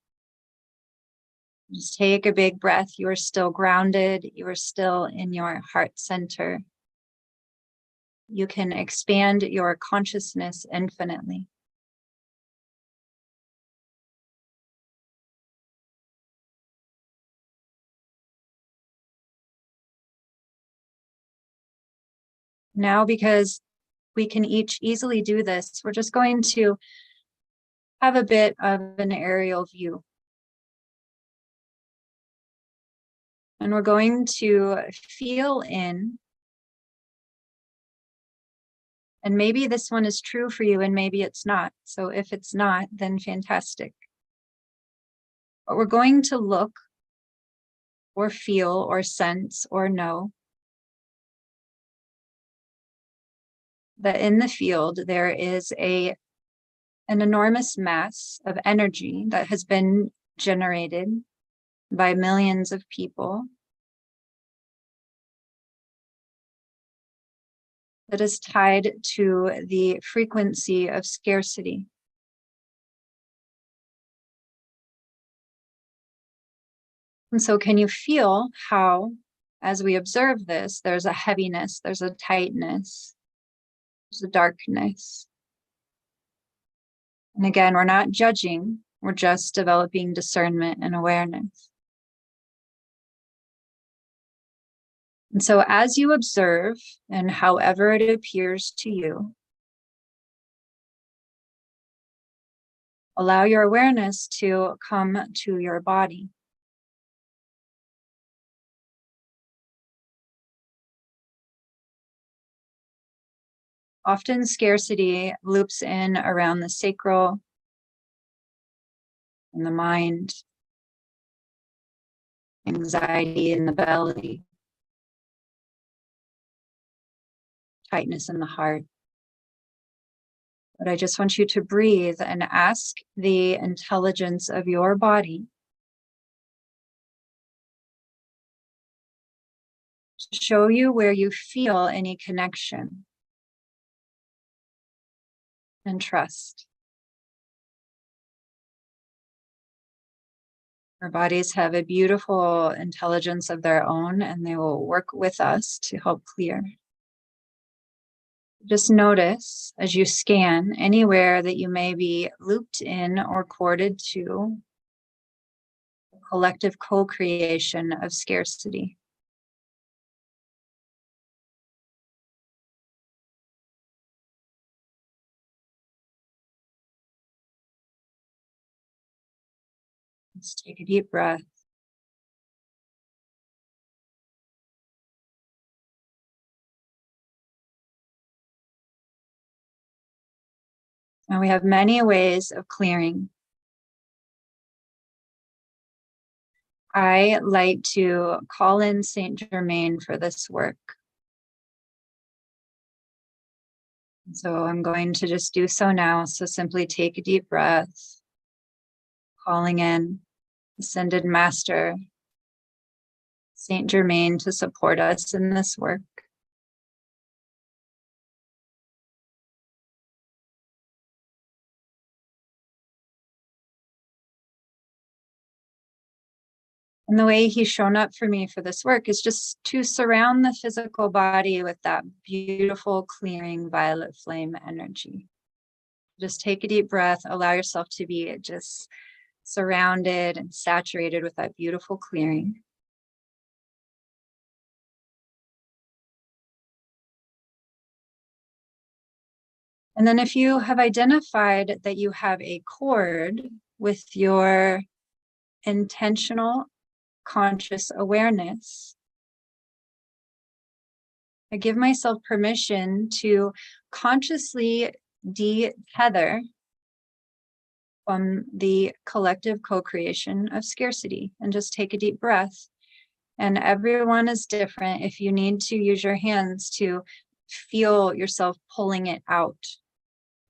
Just take a big breath. You are still grounded. You are still in your heart center. You can expand your consciousness infinitely. Now, because we can each easily do this, we're just going to have a bit of an aerial view. And we're going to feel in, and maybe this one is true for you and maybe it's not. So if it's not, then fantastic. But we're going to look or feel or sense or know that in the field there is an enormous mass of energy that has been generated by millions of people that is tied to the frequency of scarcity. And so can you feel how, as we observe this, there's a heaviness, there's a tightness, there's a darkness. And again, we're not judging, we're just developing discernment and awareness. And so as you observe, and however it appears to you, allow your awareness to come to your body. Often scarcity loops in around the sacral and the mind, anxiety in the belly, tightness in the heart. But I just want you to breathe and ask the intelligence of your body to show you where you feel any connection and trust. Our bodies have a beautiful intelligence of their own, and they will work with us to help clear. Just notice as you scan anywhere that you may be looped in or corded to a collective co-creation of scarcity. Let's take a deep breath. And we have many ways of clearing. I like to call in Saint Germain for this work. So I'm going to just do so now. So simply take a deep breath, calling in Ascended Master, Saint Germain, to support us in this work. And the way he's shown up for me for this work is just to surround the physical body with that beautiful, clearing violet flame energy. Just take a deep breath, allow yourself to be just surrounded and saturated with that beautiful clearing. And then if you have identified that you have a cord with your intentional conscious awareness, I give myself permission to consciously de-tether from the collective co-creation of scarcity, and just take a deep breath. And everyone is different. If you need to use your hands to feel yourself pulling it out,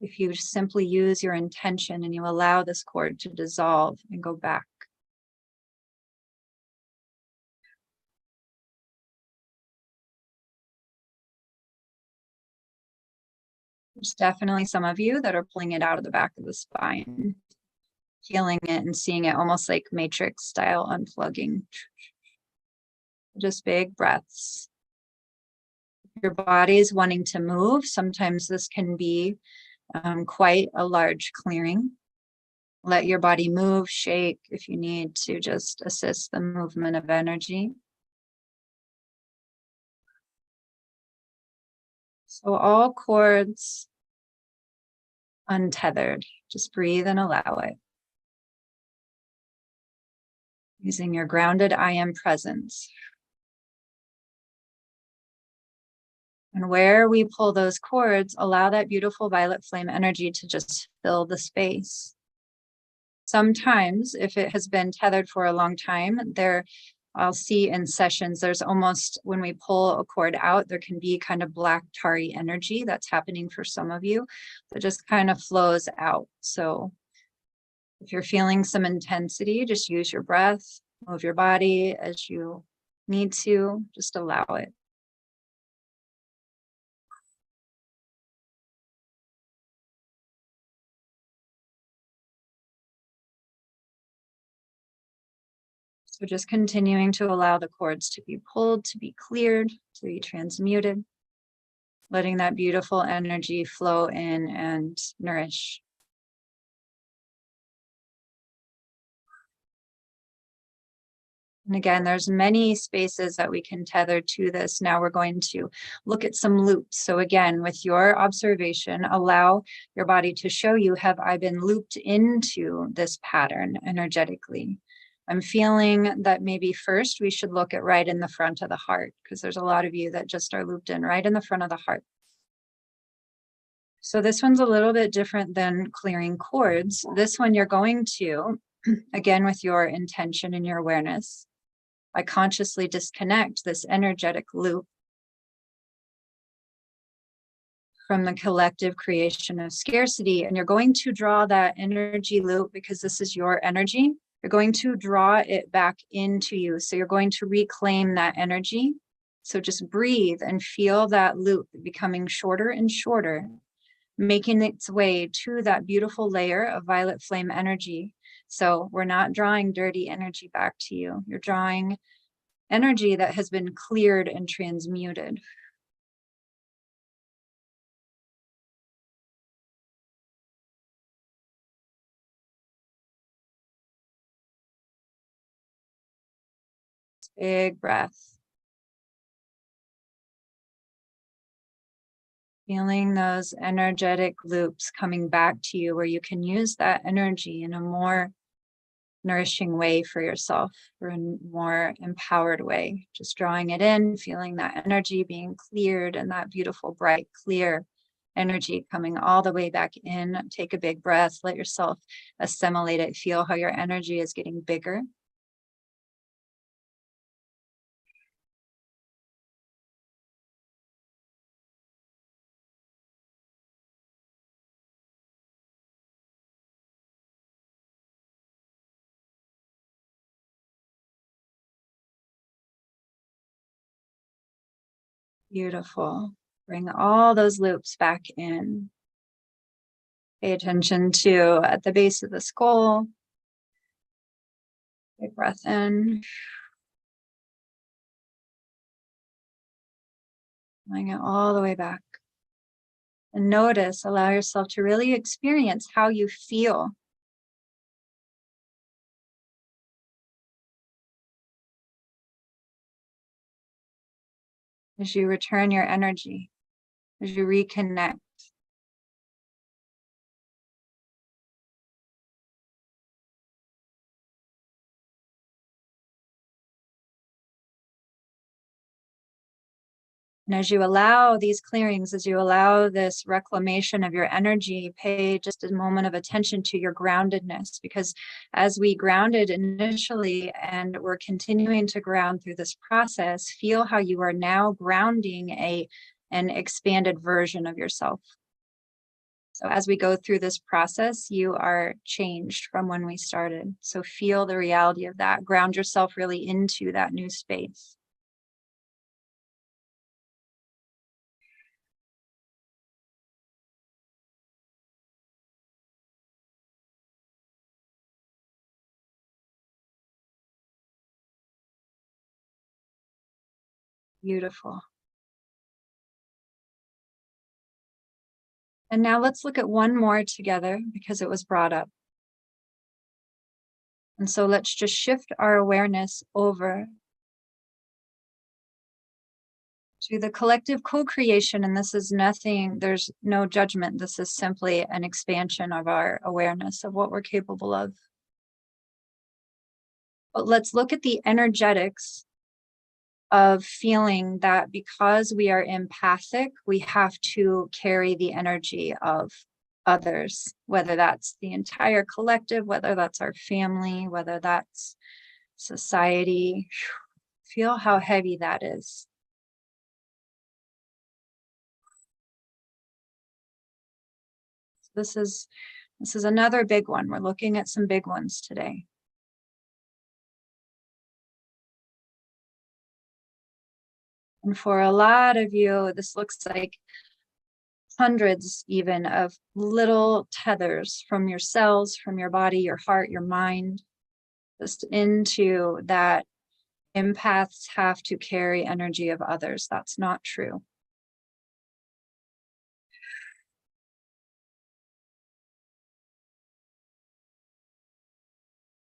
if you simply use your intention and you allow this cord to dissolve and go back. There's definitely some of you that are pulling it out of the back of the spine. feeling it and seeing it almost like matrix style unplugging. Just big breaths. Your body is wanting to move. Sometimes this can be quite a large clearing. Let your body move, shake if you need to just assist the movement of energy. So all cords untethered. Just breathe and allow it. Using your grounded I am presence. And where we pull those cords, allow that beautiful violet flame energy to just fill the space. Sometimes, if it has been tethered for a long time, I'll see in sessions, there's almost, when we pull a cord out, there can be kind of black tarry energy that's happening for some of you that just kind of flows out. So if you're feeling some intensity, just use your breath, move your body as you need to, just allow it. So just continuing to allow the cords to be pulled, to be cleared, to be transmuted, letting that beautiful energy flow in and nourish. And again, there's many spaces that we can tether to this. Now we're going to look at some loops. So again, with your observation, allow your body to show you, have I been looped into this pattern energetically? I'm feeling that maybe first we should look at right in the front of the heart, because there's a lot of you that just are looped in right in the front of the heart. So this one's a little bit different than clearing cords. This one you're going to, again, with your intention and your awareness, I consciously disconnect this energetic loop from the collective creation of scarcity. And you're going to draw that energy loop, because this is your energy. You're going to draw it back into you. So you're going to reclaim that energy. So just breathe and feel that loop becoming shorter and shorter, making its way to that beautiful layer of violet flame energy. So we're not drawing dirty energy back to you. You're drawing energy that has been cleared and transmuted. Big breath. Feeling those energetic loops coming back to you, where you can use that energy in a more nourishing way for yourself, or a more empowered way. Just drawing it in, feeling that energy being cleared, and that beautiful, bright, clear energy coming all the way back in. Take a big breath, let yourself assimilate it. Feel how your energy is getting bigger. Beautiful. Bring all those loops back in. Pay attention to at the base of the skull. Big breath in. Bring it all the way back. And notice, allow yourself to really experience how you feel. As you return your energy, as you reconnect. And as you allow these clearings, as you allow this reclamation of your energy, pay just a moment of attention to your groundedness, because as we grounded initially and we're continuing to ground through this process, feel how you are now grounding an expanded version of yourself. So as we go through this process, you are changed from when we started. So feel the reality of that. Ground yourself really into that new space. Beautiful. And now let's look at one more together because it was brought up. And so let's just shift our awareness over to the collective co-creation. And this is nothing, there's no judgment. This is simply an expansion of our awareness of what we're capable of. But let's look at the energetics of feeling that because we are empathic, we have to carry the energy of others, whether that's the entire collective, whether that's our family, whether that's society. Feel how heavy that is. This is another big one. We're looking at some big ones today. And for a lot of you, this looks like hundreds even of little tethers from your cells, from your body, your heart, your mind, just into that empaths have to carry energy of others. That's not true.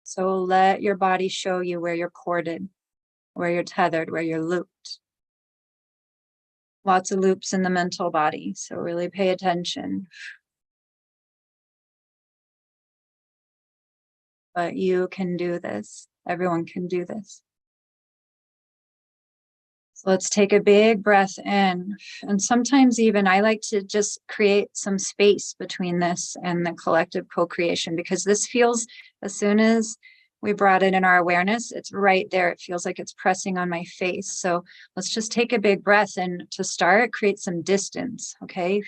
So let your body show you where you're corded, where you're tethered, where you're looped. Lots of loops in the mental body, so really pay attention. But you can do this. Everyone can do this. So let's take a big breath in. And sometimes even I like to just create some space between this and the collective co-creation, because this feels, as soon as we brought it in our awareness, it's right there. It feels like it's pressing on my face. So let's just take a big breath and to start, create some distance, okay?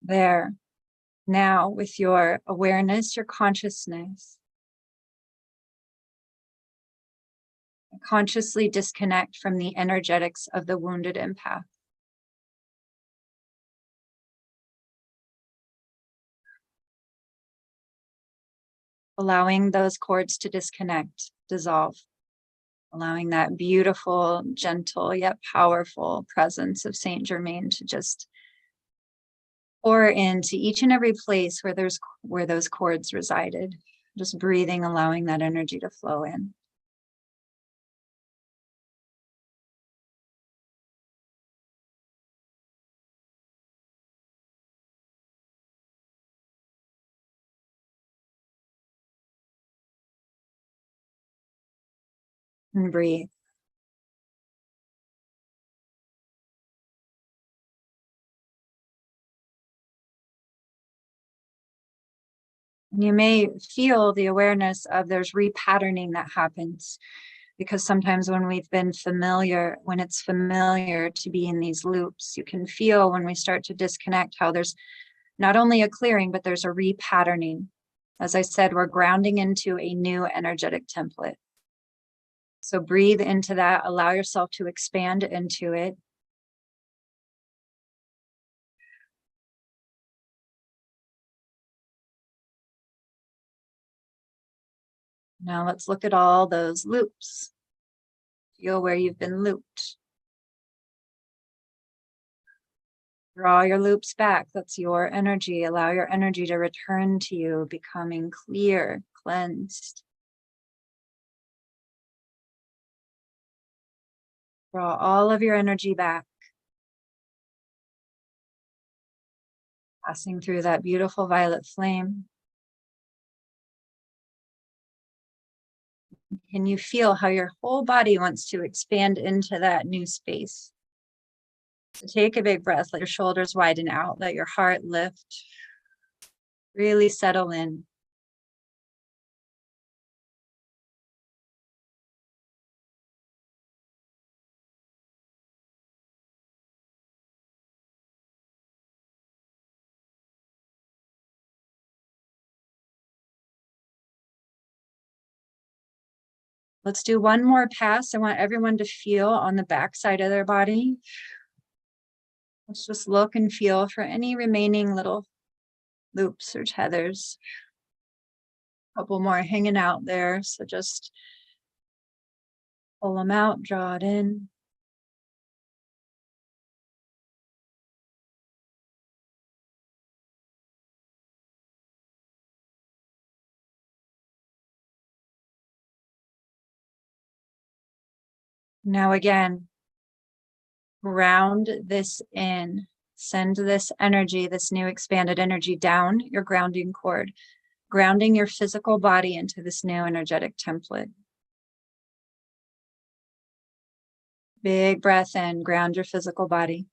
There. Now with your awareness, your consciousness, consciously disconnect from the energetics of the wounded empath. Allowing those cords to disconnect, dissolve, allowing that beautiful, gentle, yet powerful presence of Saint Germain to just pour into each and every place where those cords resided. Just breathing, allowing that energy to flow in. And breathe. And you may feel the awareness of there's repatterning that happens, because sometimes when it's familiar to be in these loops, you can feel when we start to disconnect how there's not only a clearing, but there's a repatterning. As I said, we're grounding into a new energetic template. So breathe into that, allow yourself to expand into it. Now let's look at all those loops. Feel where you've been looped. Draw your loops back. That's your energy. Allow your energy to return to you, becoming clear, cleansed. Draw all of your energy back. Passing through that beautiful violet flame. Can you feel how your whole body wants to expand into that new space? So take a big breath, let your shoulders widen out, let your heart lift, really settle in. Let's do one more pass. I want everyone to feel on the back side of their body. Let's just look and feel for any remaining little loops or tethers. A couple more hanging out there. So just pull them out, draw it in. Now again, ground this in. Send this energy, this new expanded energy down your grounding cord, grounding your physical body into this new energetic template. Big breath in, ground your physical body.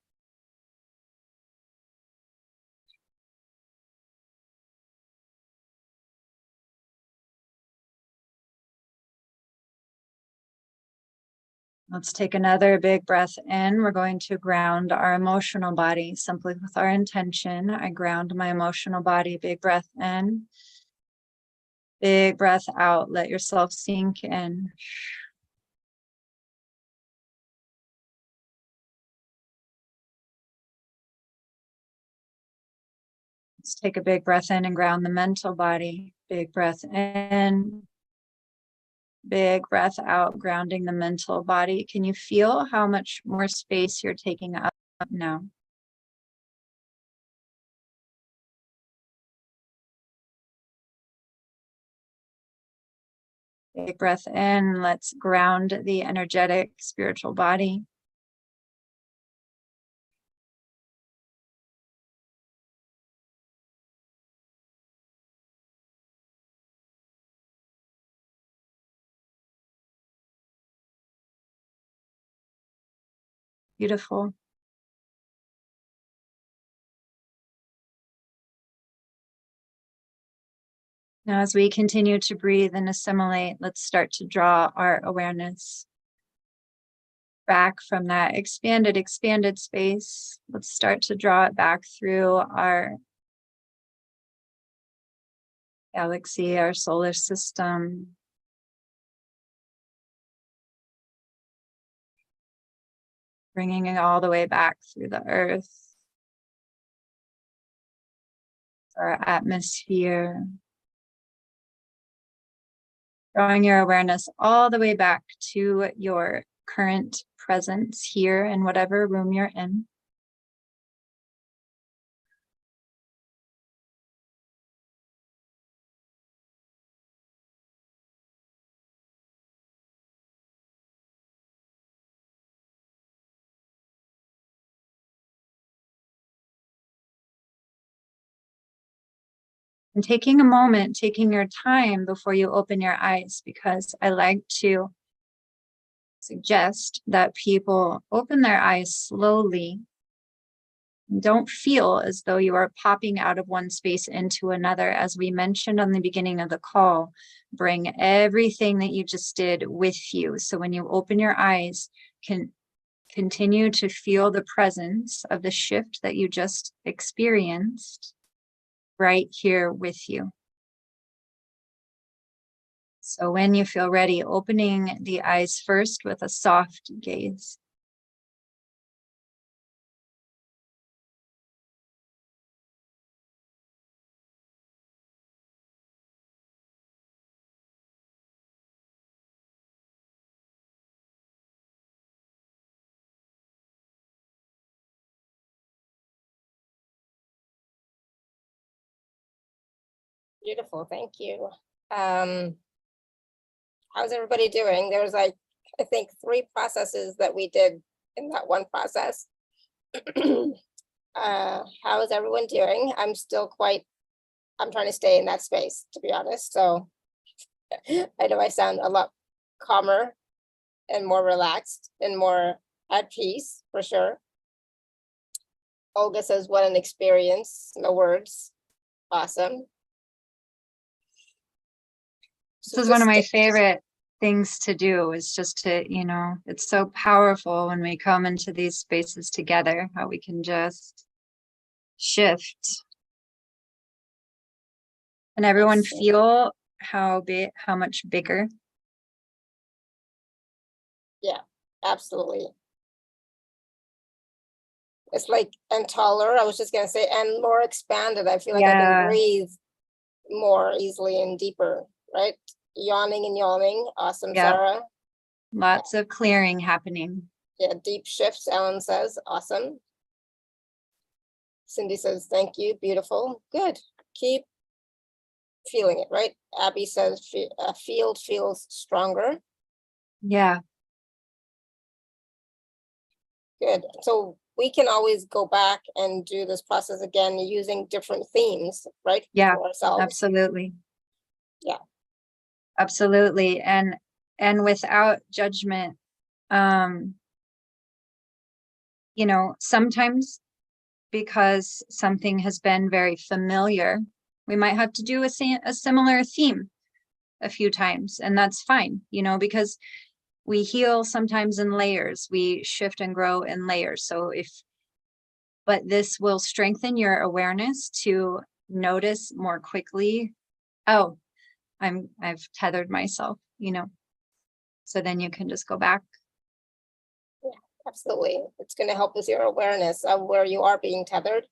Let's take another big breath in. We're going to ground our emotional body simply with our intention. I ground my emotional body. Big breath in. Big breath out. Let yourself sink in. Let's take a big breath in and ground the mental body. Big breath in. Big breath out, grounding the mental body. Can you feel how much more space you're taking up now? Big breath in. Let's ground the energetic spiritual body. Beautiful. Now, as we continue to breathe and assimilate, let's start to draw our awareness back from that expanded space. Let's start to draw it back through our galaxy, our solar system. Bringing it all the way back through the earth, our atmosphere. Drawing your awareness all the way back to your current presence here in whatever room you're in. And taking a moment, taking your time before you open your eyes, because I like to suggest that people open their eyes slowly. Don't feel as though you are popping out of one space into another. As we mentioned on the beginning of the call, bring everything that you just did with you. So when you open your eyes, can continue to feel the presence of the shift that you just experienced right here with you. So when you feel ready, opening the eyes first with a soft gaze. Beautiful, thank you. How's everybody doing? There's like, I think 3 processes that we did in that one process. How is everyone doing? I'm trying to stay in that space, to be honest. So I know I sound a lot calmer and more relaxed and more at peace, for sure. Olga says, what an experience, no words. Awesome. This is one of my favorite things to do, is just to, it's so powerful when we come into these spaces together, how we can just shift. And everyone feel how much bigger. Yeah, absolutely. It's like, and taller, I was just gonna say, and more expanded. I feel like I can Yeah. breathe more easily and deeper, right? Yawning and yawning. Awesome, Yep. Sarah. Lots of clearing happening. Yeah, deep shifts, Ellen says. Awesome. Cindy says, thank you. Beautiful. Good. Keep feeling it, right? Abby says, field feels stronger. Yeah. Good. So we can always go back and do this process again using different themes, right? Yeah, For ourselves. absolutely. Yeah. Absolutely. And without judgment, you know, sometimes because something has been very familiar, we might have to do a similar theme a few times, and that's fine, you know, because we heal sometimes in layers, we shift and grow in layers. So but this will strengthen your awareness to notice more quickly, oh, I've tethered myself, you know, so then you can just go back. Yeah, absolutely. It's going to help with your awareness of where you are being tethered.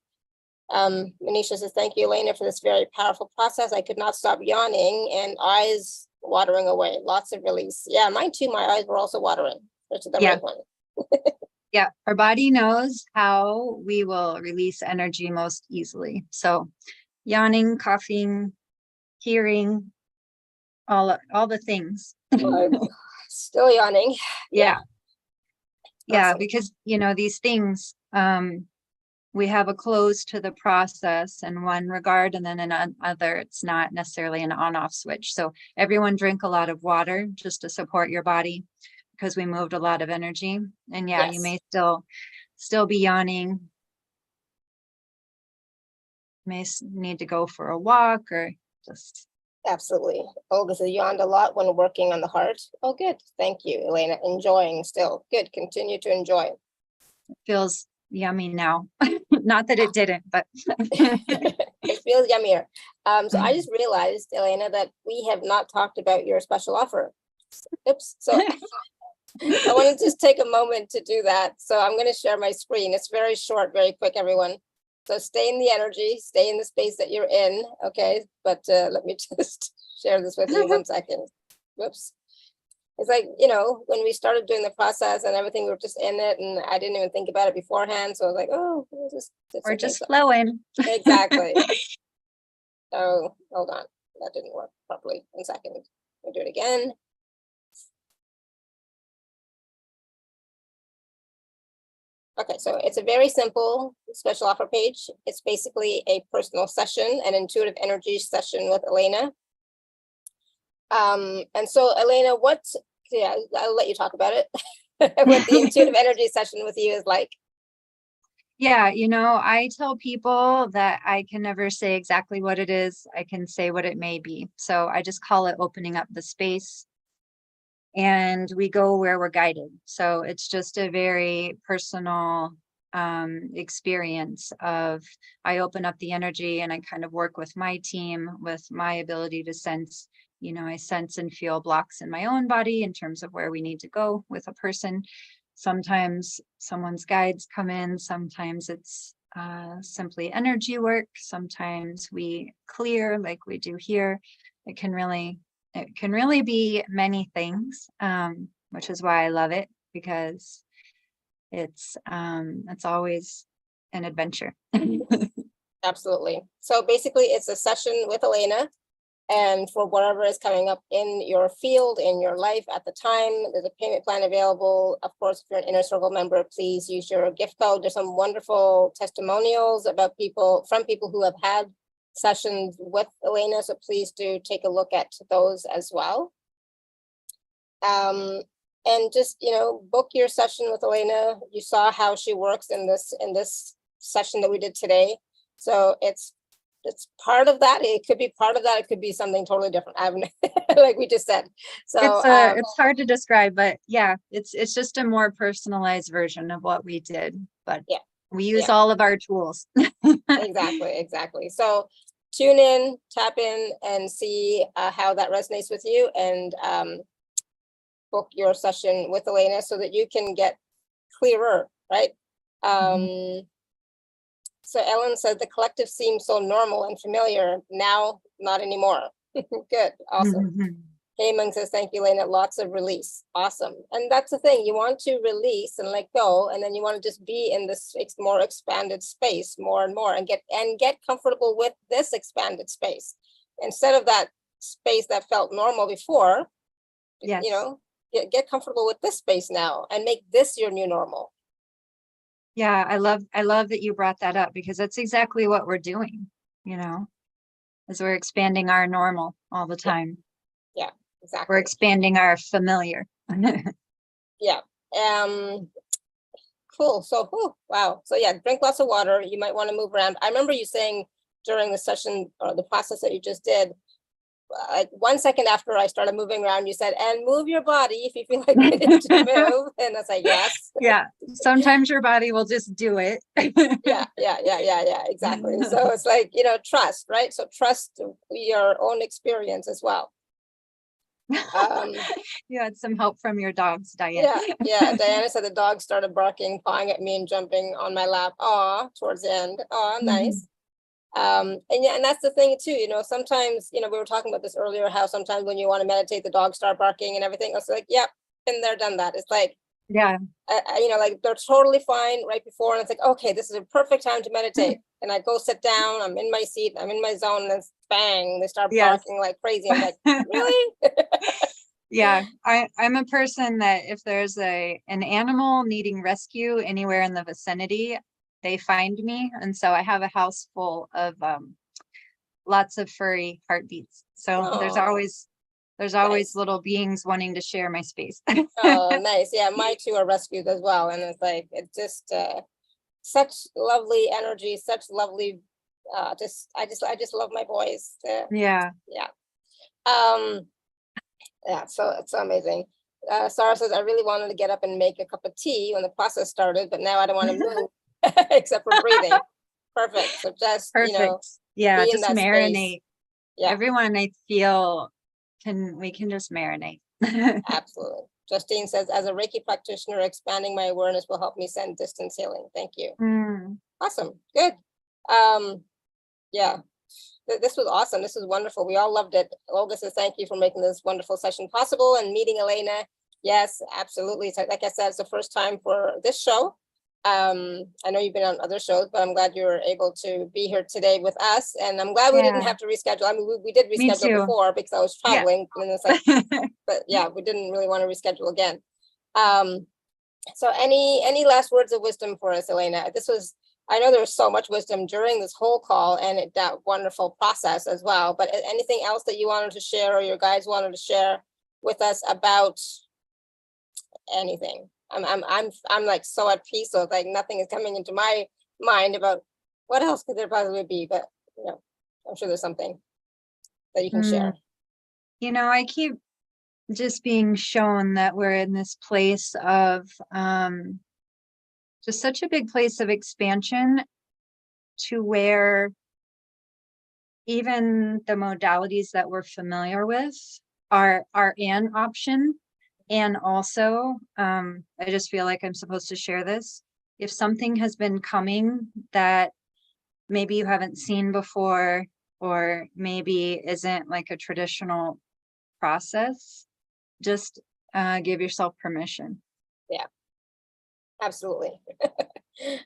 Manisha says, thank you, Elaina, for this very powerful process. I could not stop yawning and eyes watering away. Lots of release. Yeah, mine too. My eyes were also watering, which is the Yeah. right one. Yeah, our body knows how we will release energy most easily. So yawning, coughing, hearing, all the things. I'm still yawning. Yeah. Yeah, Awesome. because you know, these things, we have a close to the process in one regard, and then in another, it's not necessarily an on-off switch. So everyone drink a lot of water just to support your body, because we moved a lot of energy. And yeah, you may still be yawning, may need to go for a walk or just. Absolutely. Olga says, yawned a lot when working on the heart. Oh, good. Thank you, Elaina. Enjoying still. Good. Continue to enjoy. Feels yummy now. Not that it didn't, but It feels yummier. So I just realized, Elaina, that we have not talked about your special offer. Oops. So I want to just take a moment to do that. So I'm going to share my screen. It's very short, very quick, everyone. So stay in the energy, stay in the space that you're in. Okay. But let me just share this with you 1 second. Whoops. It's like, you know, when we started doing the process and everything, we were just in it and I didn't even think about it beforehand. So I was like, oh, we're just flowing. Exactly. So hold on. That didn't work properly. 1 second. We'll do it again. Okay, so it's a very simple special offer page. It's basically a personal session, an intuitive energy session with Elaina. And so Elaina, I'll let you talk about it. What the intuitive energy session with you is like. Yeah, you know, I tell people that I can never say exactly what it is. I can say what it may be. So I just call it opening up the space, and we go where we're guided. So it's just a very personal experience of, I open up the energy and I kind of work with my team, with my ability to sense, you know, I sense and feel blocks in my own body in terms of where we need to go with a person. Sometimes someone's guides come in, sometimes it's simply energy work, sometimes we clear like we do here. It can really be many things, which is why I love it, because it's always an adventure. Absolutely. So basically it's a session with Elaina, and for whatever is coming up in your field, in your life at the time, there's a payment plan available. Of course, if you're an Inner Circle member, please use your gift code. There's some wonderful testimonials about from people who have had sessions with Elaina. So please do take a look at those as well. And just, you know, book your session with Elaina. You saw how she works in this session that we did today. So it's part of that. It could be part of that. It could be something totally different. Like we just said. So it's hard to describe, but yeah, it's just a more personalized version of what we did. But yeah, we use all of our tools. Exactly. So tune in, tap in, and see how that resonates with you, and book your session with Elaina so that you can get clearer, right? So Ellen said the collective seems so normal and familiar. Now, not anymore. Good. Awesome. Heyman says, thank you, Elaina. Lots of release. Awesome. And that's the thing. You want to release and let go, and then you want to just be in this more expanded space more and more, and get comfortable with this expanded space instead of that space that felt normal before. Yes. You know, get comfortable with this space now and make this your new normal. Yeah, I love that you brought that up, because that's exactly what we're doing, you know, as we're expanding our normal all the time. Yeah, exactly. We're expanding our familiar. Yeah. Cool. So, wow. So yeah, drink lots of water. You might want to move around. I remember you saying during the session or the process that you just did, like 1 second after I started moving around, you said, and move your body if you feel like you need to move. And I was like, yes. Yeah. Sometimes your body will just do it. Yeah. Exactly. So it's like, trust, right? So trust your own experience as well. You had some help from your dogs, Diane. Yeah. Diana said the dog started barking, pawing at me and jumping on my lap. Towards the end. Nice. And that's the thing too, sometimes, we were talking about this earlier, how sometimes when you want to meditate, the dogs start barking and everything. I was like, yep, been there, done that. It's like, yeah, like they're totally fine right before. And it's like, okay, this is a perfect time to meditate. And I go sit down, I'm in my seat, I'm in my zone, and then bang, they start barking like crazy. I'm like, really? Yeah, I'm a person that if there's an animal needing rescue anywhere in the vicinity, they find me. And so I have a house full of lots of furry heartbeats. So there's always nice. little beings wanting to share my space. Oh, nice. Yeah, my two are rescued as well. And it's like, it's just such lovely energy, such lovely, I just love my boys. Yeah. Yeah, so it's so amazing. Sarah says, I really wanted to get up and make a cup of tea when the process started, but now I don't want to move except for breathing. Perfect. So just, yeah, just that marinate. Space. Yeah. Everyone I feel we can just marinate. Absolutely. Justine says, as a Reiki practitioner, expanding my awareness will help me send distance healing. Thank you. Awesome. Good. Yeah. This was awesome. This was wonderful. We all loved it. Olga says, thank you for making this wonderful session possible and meeting Elaina. Yes, absolutely. So like I said, it's the first time for this show. I know you've been on other shows, but I'm glad you were able to be here today with us. And I'm glad we didn't have to reschedule. I mean, we did reschedule before because I was traveling. And it's like, but yeah, we didn't really want to reschedule again. So any last words of wisdom for us, Elaina? I know there was so much wisdom during this whole call and that wonderful process as well, but anything else that you wanted to share or your guys wanted to share with us about anything? I'm like so at peace, so like nothing is coming into my mind about what else could there possibly be, but I'm sure there's something that you can share. I keep just being shown that we're in this place of just such a big place of expansion, to where even the modalities that we're familiar with are an option. And also, I just feel like I'm supposed to share this. If something has been coming that maybe you haven't seen before, or maybe isn't like a traditional process, just give yourself permission. Yeah, absolutely.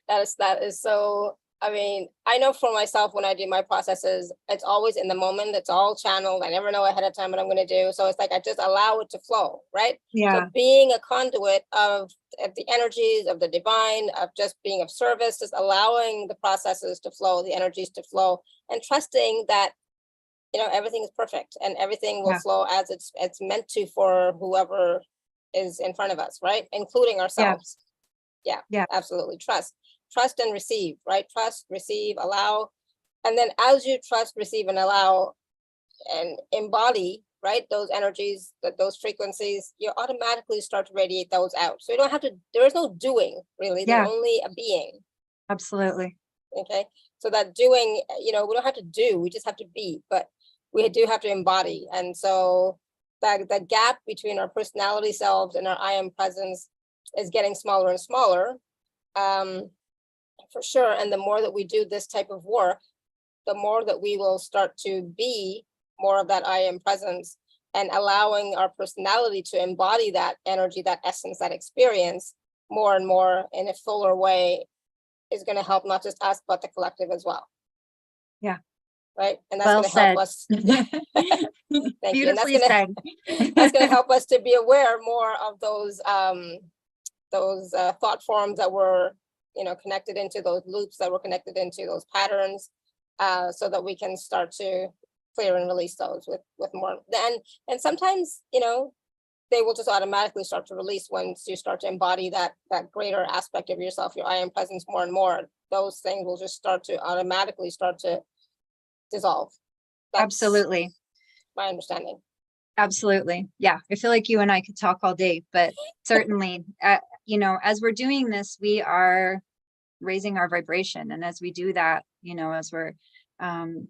That is so, I mean, I know for myself, when I do my processes, it's always in the moment. It's all channeled. I never know ahead of time what I'm going to do. So it's like, I just allow it to flow, right? Yeah. So being a conduit of the energies of the divine, of just being of service, just allowing the processes to flow, the energies to flow, and trusting that, everything is perfect and everything will flow as it's meant to for whoever is in front of us, right? Including ourselves. Yeah, absolutely. Trust and receive, right? Trust, receive, allow. And then as you trust, receive, and allow and embody, right, those energies, those frequencies, you automatically start to radiate those out. So you don't have to, there is no doing really, there's only a being. Absolutely. Okay. So that doing, we don't have to do, we just have to be, but we do have to embody. And so the gap between our personality selves and our I am presence is getting smaller and smaller. For sure. And the more that we do this type of work, the more that we will start to be more of that I am presence, and allowing our personality to embody that energy, that essence, that experience more and more in a fuller way is going to help not just us, but the collective as well. Yeah. Right. And that's Well going to help us. Thank you. And Beautifully said. That's going to help us to be aware more of those thought forms that were, connected into, those loops that were connected into, those patterns, so that we can start to clear and release those with more. And sometimes, they will just automatically start to release once you start to embody that greater aspect of yourself, your I am presence more and more. Those things will just start to automatically start to dissolve. That's Absolutely. my understanding. Absolutely. Yeah. I feel like you and I could talk all day, but certainly, as we're doing this, we are raising our vibration. And as we do that, as we're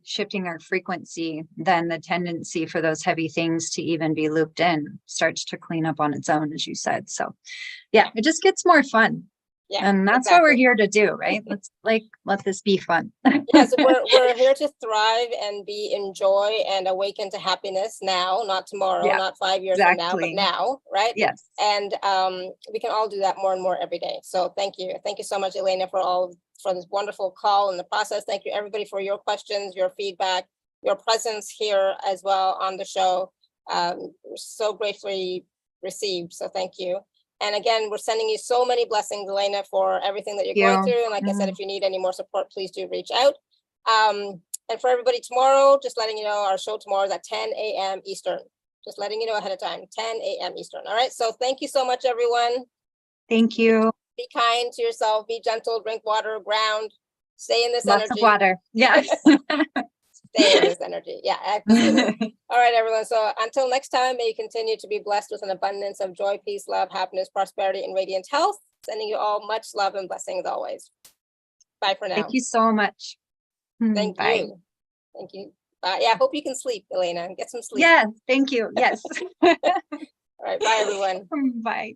shifting our frequency, then the tendency for those heavy things to even be looped in starts to clean up on its own, as you said. So yeah, it just gets more fun. Yeah, and that's what we're here to do, right? Let this be fun. Yes, we're here to thrive and be in joy and awaken to happiness now, not tomorrow, not 5 years from now, but now, right? Yes. And we can all do that more and more every day. So thank you so much, Elaina, for this wonderful call and the process. Thank you, everybody, for your questions, your feedback, your presence here as well on the show. So gratefully received. So thank you. And again, we're sending you so many blessings, Elaina, for everything that you're going through. And like I said, if you need any more support, please do reach out. And for everybody tomorrow, just letting you know, our show tomorrow is at 10 a.m. Eastern. Just letting you know ahead of time, 10 a.m. Eastern. All right. So thank you so much, everyone. Thank you. Be kind to yourself. Be gentle. Drink water. Ground. Stay in this Lots energy. of water. Yes. Stay in this energy. Yeah, absolutely. All right, everyone. So until next time, may you continue to be blessed with an abundance of joy, peace, love, happiness, prosperity, and radiant health. Sending you all much love and blessings always. Bye for now. Thank you so much. Thank you. Thank you. Yeah, I hope you can sleep, Elaina. Get some sleep. Yeah, thank you. Yes. All right. Bye, everyone. Bye.